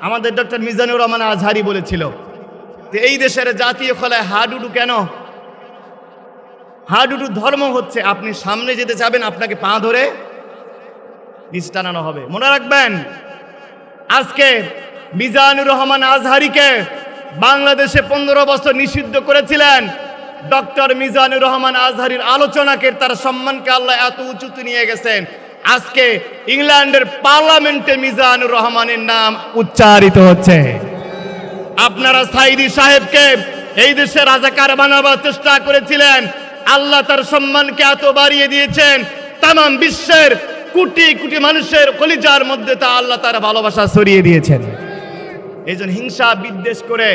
আমাদের ডক্টর মিজানুর রহমান আজহারি বলেছিল যে এই দেশের জাতীয় খেলায় হাডুডু কেন? হাডুডু ধর্ম হচ্ছে আপনি সামনে যেতে যাবেন, আপনাকে পা ধরে নিচ টানানো হবে। মনে রাখবেন, আজকে মিজানুর রহমান আজহারিকে বাংলাদেশে 15 বছর নিষিদ্ধ করেছিলেন। ডক্টর মিজানুর রহমান আজহারির আলোচনাকে, তার সম্মানকে আল্লাহ এত উঁচুতে নিয়ে গেছেন। আজকে ইংল্যান্ডের পার্লামেন্টে মিজানুর রহমানের নাম উচ্চারিত হচ্ছে। আপনারা সাইদি সাহেবকে এই দেশে রাজাকার বানাবার চেষ্টা করেছিলেন, আল্লাহ তার সম্মানকে এত বাড়িয়ে দিয়েছেন, তাম বিশ্বের কোটি কোটি মানুষের কলিজার মধ্যে তা আল্লাহ তার ভালোবাসা ছড়িয়ে দিয়েছেন। এই জন্য হিংসা বিদ্বেষ করে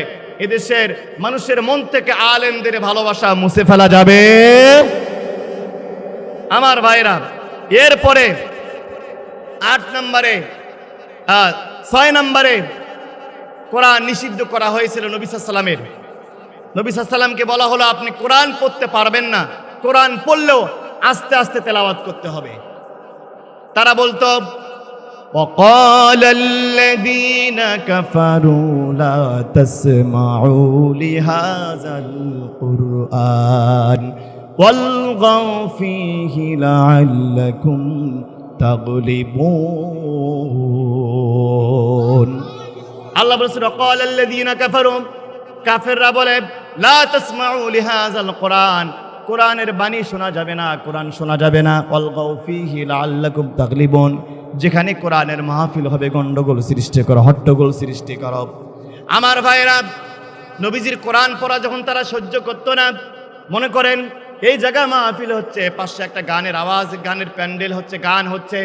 এদেশের মানুষের মন থেকে আলেমদের ভালোবাসা মুছে ফেলা যাবে? আমার ভাইরা, এরপরে 8 নম্বরে 6 নম্বরে কোরআন নিষিদ্ধ করা হয়েছিল নবী সাল্লাল্লাহু আলাইহি ওয়াসাল্লামের। নবী সাল্লাল্লাহু আলাইহি ওয়াসাল্লামকে বলা হলো আপনি কোরআন পড়তে পারবেন না, কোরআন পড়লেও আস্তে আস্তে তেলাওয়াত করতে হবে। তারা বলতো وقال الذين كفروا لا تسمعوا لهذا القرآن والغوا فيه لعلكم تغلبون। আল্লাহ বলেছেন وقال الذين كفروا, কাফেররা বলে লা তাসমাউ লিহাযাল কোরআন, কোরআনের বাণী শোনা যাবে না, কোরআন শোনা যাবে না। ওয়ালগাউ ফীহি লাআল্লাকুম তাগলিবুন, যেখানে কোরআনের মাহফিল হবে গন্ডগোল সৃষ্টি করো, হট্টগোল সৃষ্টি করো। আমার ভাইরা, নবীজির কোরআন পড়া যখন তারা সহ্য করতো না, মনে করেন এই জায়গা মাহফিল হচ্ছে, পাশে একটা গানের আওয়াজ, গানের প্যান্ডেল হচ্ছে, গান হচ্ছে,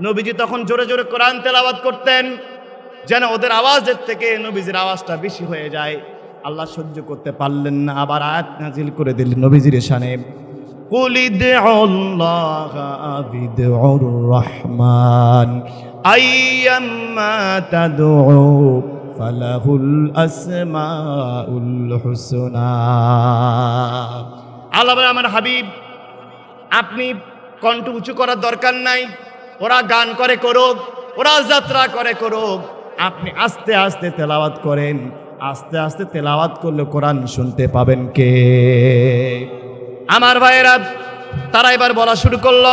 নবীজি তখন জোরে জোরে কোরআন তেলাওয়াত করতেন যেন ওদের আওয়াজের থেকে নবীজির আওয়াজটা বেশি হয়ে যায়। আল্লাহ সহ্য করতে পারলেন না, আবার আয়াত নাজিল করে দিলেন নবীজির শানে, কুল ইদউল্লাহা আবিদউর রহমান আইয়াম্মা তাদউ ফালাহুল আসমাউল হুসনা। আল্লাহ বলে আমার হাবিব, আপনি কণ্ঠ উঁচু করার দরকার নাই, ওরা গান করে করুক, ওরা যাত্রা করে করুক, আপনি আস্তে আস্তে তেলাওয়াত করেন। আস্তে আস্তে তেলাওয়াত করলে কোরআন শুনতে পাবেন কে? আমার ভাইয়েরা, তারা এবার বলা শুরু করল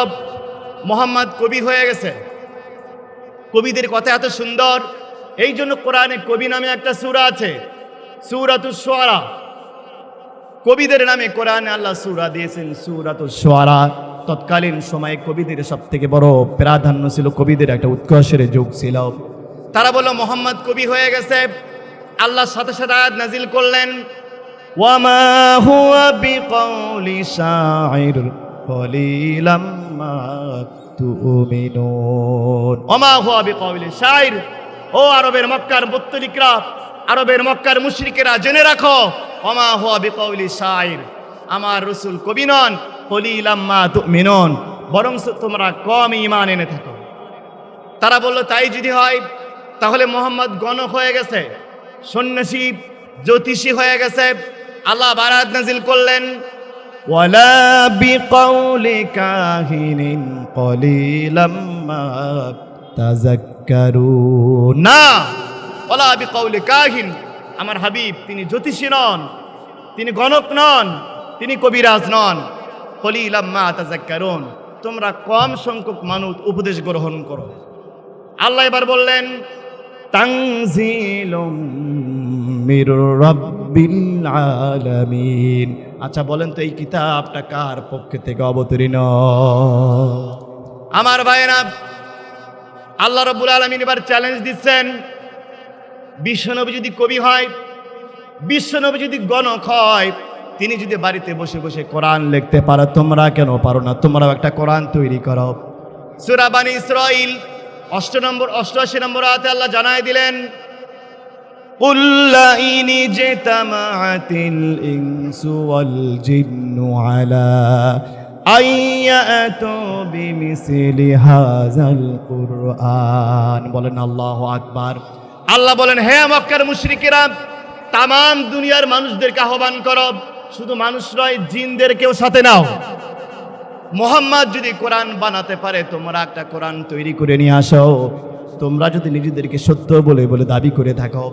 মুহাম্মদ কবি হয়ে গেছে, কবিদের কথা এত সুন্দর, এই জন্য কোরআনে কবি নামে একটা সূরা আছে, সূরাতুশ শুআরা। কবিদের নামে কোরআনে আল্লাহ সূরা দিয়েছেন সূরাতুশ শুআরা। তৎকালীন সময়ে কবিদের সব থেকে বড় প্রাধান্য ছিল, কবিদের একটা উৎকর্ষের যুগ ছিল। তারা বলল মুহাম্মদ কবি হয়ে গেছে। আল্লাহর সাথে সাথে আয়াত নাজিল করলেন, ওয়ামা হুয়া বিকাউলি শাইর কলিলাম মা তুমিনুন। ওয়ামা হুয়া বিকাউলি শাইর, ও আরবের মক্কার মুত্তলিকরা, আরবের মক্কার মুশরিকেরা জেনে রাখো, ওয়ামা হুয়া বিকাউলি শাইর, আমার রাসূল কবি নন, কলিলাম মা তুমিনুন, বরং তোমরা কম ঈমান এনে থাকো। তারা বলল তাই যদি হয় তাহলে মুহাম্মদ গণক হয়ে গেছে, সন্ন্যাসী জ্যোতিষী হয়ে গেছে। আল্লাহ বারাত নাজিল করলেন, ওয়ালা বিকাউলি কাহিনিন কলিলাম মা তাযাক্কারুন। না, ওয়ালা বিকাউলি কাহিন, আমার হাবিব তিনি জ্যোতিষী নন, তিনি গণক নন, তিনি কবিরাজ নন। কলিলাম মা তাযাক্কারুন, তোমরা কম সংখ্যক মানুষ উপদেশ গ্রহণ করো। আল্লাহ এবার বললেন, তানজিলুম মির রাব্বিল আলামিন। আচ্ছা বলেন তো এই কিতাবটা কার পক্ষ থেকে অবতীর্ণ? আমার ভাইয়েরা, আল্লাহ রাব্বুল আলামিন এবার চ্যালেঞ্জ দিচ্ছেন, বিশ্বনবী যদি কবি হয়, বিশ্বনবী যদি গণক হয়, তিনি যদি বাড়িতে বসে বসে কোরআন লিখতে পারো, তোমরা কেন পারো না? তোমরাও একটা কোরআন তৈরি করো। সূরা বানী ইসরাঈল 88 নম্বর আয়াতে আল্লাহ জানায় দিলেন, কুল লা ইন জাতামাআতিল ইনসু ওয়াল জিন্নু আলা আইয়াতু বিমিসলি হাযাল কুরআন। বলেন আল্লাহু আকবার। আল্লাহ বলেন, হে মক্কার মুশরিকেরা, তামাম দুনিয়ার মানুষদেরকে আহ্বান করো, শুধু মানুষ নয় জিনদেরকেও সাথে নাও। মুহাম্মদ যদি কোরআন বানাতে পারে, তোমরা একটা কোরআন তৈরি করে নিয়ে আসো। তোমরা যদি নিজেদেরকে সত্য বলে বলে দাবি করে থাকো।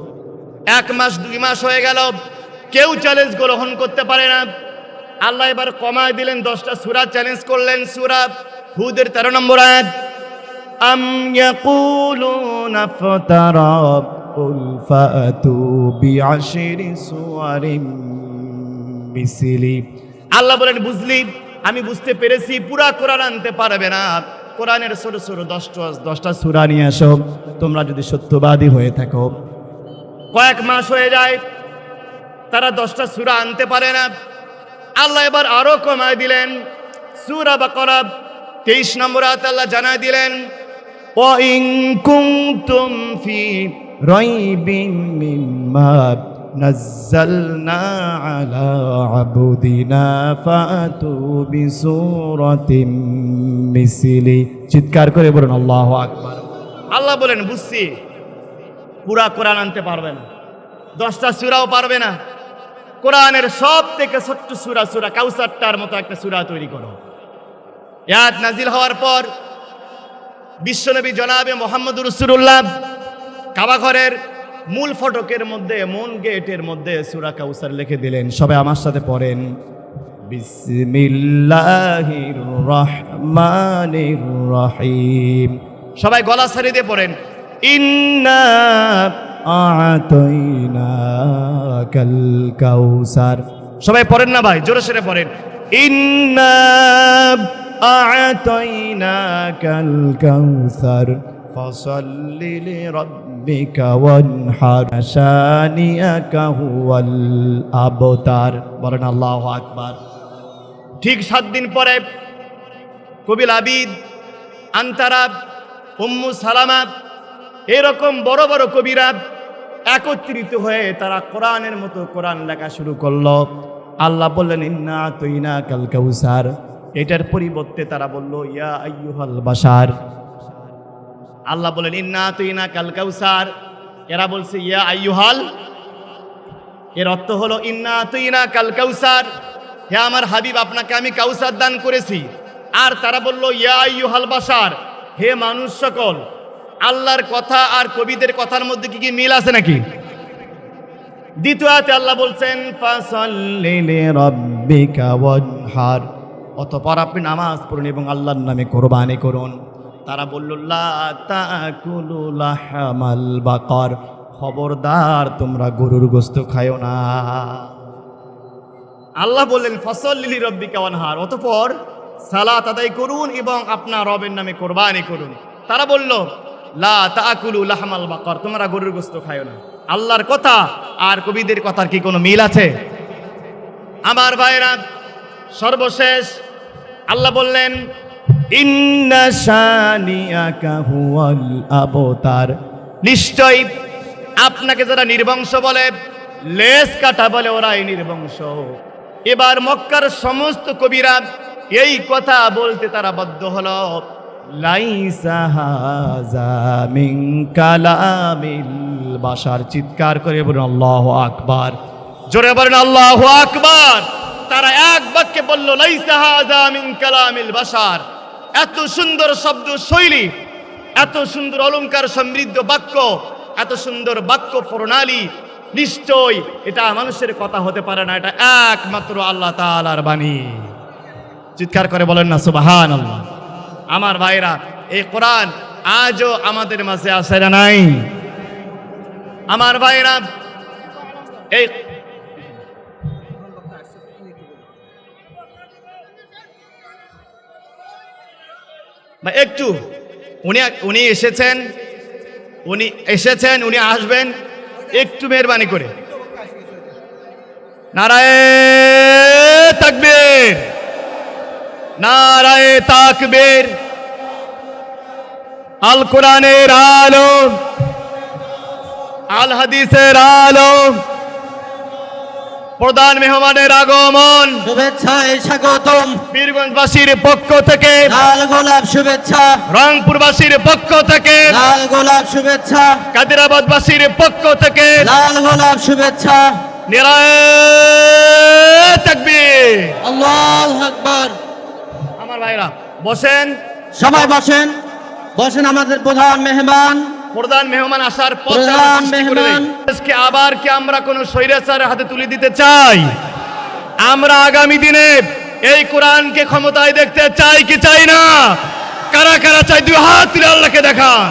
1 মাস 2 মাস হয়ে গেল, কেউ চ্যালেঞ্জ গ্রহণ করতে পারে না। আল্লাহ এবার কমায় দিলেন, 10টা সূরা চ্যালেঞ্জ করলেন। সূরা হুদের 13 নম্বর আয়াত, আম ইয়াকুলুনা ফাতারা কুল ফাতু বিআশরি সুওয়ারিম মিসলি। আল্লাহ বলেন, বুঝলি, আমি বুঝতে পেরেছি পুরা কোরআন আনতে পারবে না, কোরআনের ছোট ছোট 10টা সূরা নিয়ে আসো তোমরা যদি সত্যবাদী হয়ে থাকো। কয়েক মাস হয়ে যায়, তারা 10টা সূরা আনতে পারে না। আল্লাহ এবার আরো কমায় দিলেন। সূরা বাকারা 23 নম্বর আয়াতে আল্লাহ জানায় দিলেন, ওয়া ইন কুনতুম ফি রাইবিন মিম্মা নাযালনা আলা আবদিনা ফাতু বিসূরাতিন মিসলি। চিৎকার করে বলুন আল্লাহু আকবার। আল্লাহ বলেন, বুঝছি পুরা কোরআন আনতে পারবে না, 10টা সূরাও পারবে না। কোরআনের সব থেকে ছোট্ট সূরা কাউসারটার মতো একটা সূরা তৈরি করো। আয়াত নাজিল হওয়ার পর বিশ্বনবী জনাবে মুহাম্মদুর রাসূলুল্লাহ কাবা ঘরের মূল ফটকের মধ্যে, মূল গেটের মধ্যে সূরা কাউসার লিখে দিলেন। সবাই আমার সাথে পড়েন, বিসমিল্লাহির রহমানির রহিম। সবাই গলা ছাড়িয়ে দিয়ে পড়েন, ইন্না আ'তাইনাকাল কাউসার। সবাই পড়েন না ভাই, জোরে সোরে পড়েন, ইন্না আ'তাইনাকাল কাউসার ফাসাল্লি লিরাব্বিকা ওয়ানহার শানিয়াকা হুয়াল আবতার। বলেন আল্লাহু আকবার। ঠিক 7 দিন পরে কবিল আবিদ, আনতারা, উম্মু সালামা এরকম বড় বড় কবিরা একত্রিত হয়ে তারা কোরআনের মতো কোরআন লেখা শুরু করলো। আল্লাহ বললেন, ইন্না আ'তাইনাকাল কাউসার। এটার পরিবর্তে তারা বলল, ইয়া আইয়ুহাল বাশার। আল্লাহ বলেন, ইন্না আ'তাইনাকাল কাউসার। এরা বলছে ইয়া আইয়ুহাল। এর অর্থ হলো, ইন্না আ'তাইনাকাল কাউসার, হে আমার হাবিব আপনাকে আমি কাউসার দান করেছি। আর তারা বলল, ইয়া আইয়ুহাল বাশার, হে মানুষ সকল। আল্লাহর কথা আর কবিদের কথার মধ্যে কি মিল আছে নাকি? দ্বিতীয় আয়াতে আল্লাহ বলছেন, ফাসাল্লি লিরাব্বিকা ওয়ানহার। অতঃপর আপনি নামাজ পড়ুন এবং আল্লাহর নামে কোরবানি করুন। তারা বলল, লা তাকুলু লাহমাল বাকার, খবরদার তোমরা গরুর গোশত খায়ো না। আল্লাহ বললেন, ফাসাল্লি লিরাব্বিকা ওয়ানহার, অতঃপর সালাত আদায় করুন এবং আপনার রবের নামে কোরবানি করুন। তারা বলল, লা তাকুলু লাহমাল বাকার, তোমরা গরুর গোশত খায়ো না। আল্লাহর কথা আর কবিদের কথার কি কোনো মিল আছে? আমার ভাইরা, সর্বশেষ আল্লাহ বললেন, ইন্না শানিয়াকা হুয়াল আবতার, নিশ্চয়ই আপনাকে যারা নির্বংশ বলে, লেজ কাটা বলে, ওরাই নির্বংশ। এবার মক্কার সমস্ত কবিরা এই কথা বলতে তারা বাধ্য হলো, লাইসা হাযা মিন কালামিল বাশার। চিৎকার করে বলুন আল্লাহু আকবার, জোরে বলেন আল্লাহু আকবার। তারা এক বাক্যে বলল, লাইসা হাযা মিন কালামিল বাশার। এত সুন্দর শব্দ শৈলী, এত সুন্দর অলংকার সমৃদ্ধ বাক্য, এত সুন্দর বাক্য প্রণালী, নিশ্চয় এটা মানুষের কথা হতে পারে না, এটা একমাত্র আল্লাহ তাআলার বাণী। চিৎকার করে বলেন না সুবহানাল্লাহ। আমার ভাইরা, এই কোরআন আজও আমাদের মাঝে আছে না নাই? আমার ভাইরা, এই একটু উনি এসেছেন, উনি আসবেন, একটু মেহরবানি করে। নারায়ে তাকবীর, নারায়ে তাকবীর। আল কোরআনের আলো, আল হাদিসের আলো, প্রধান মেহমানের আগমন, শুভেচ্ছায় স্বাগতম। বীরগঞ্জবাসীর পক্ষ থেকে লাল গোলাপ শুভেচ্ছা, রংপুরবাসীর পক্ষ থেকে লাল গোলাপ শুভেচ্ছা, কাদিরাবাদবাসীর পক্ষ থেকে লাল গোলাপ শুভেচ্ছা। নারায়ে তাকবীর, আল্লাহু আকবার। আমার ভাইরা বসেন, সবাই বসেন, বসেন। আমাদের প্রধান মেহমান আসার পর প্রধান মেহমান আজকে আবার কি আমরা কোন স্বৈরাচারের হাতে তুলে দিতে চাই? আমরা আগামী দিনে এই কোরআনকে ক্ষমতায় দেখতে চাই কি চাই না? কারা কারা চাই? দুই হাত তুলে আল্লাহকে দেখান।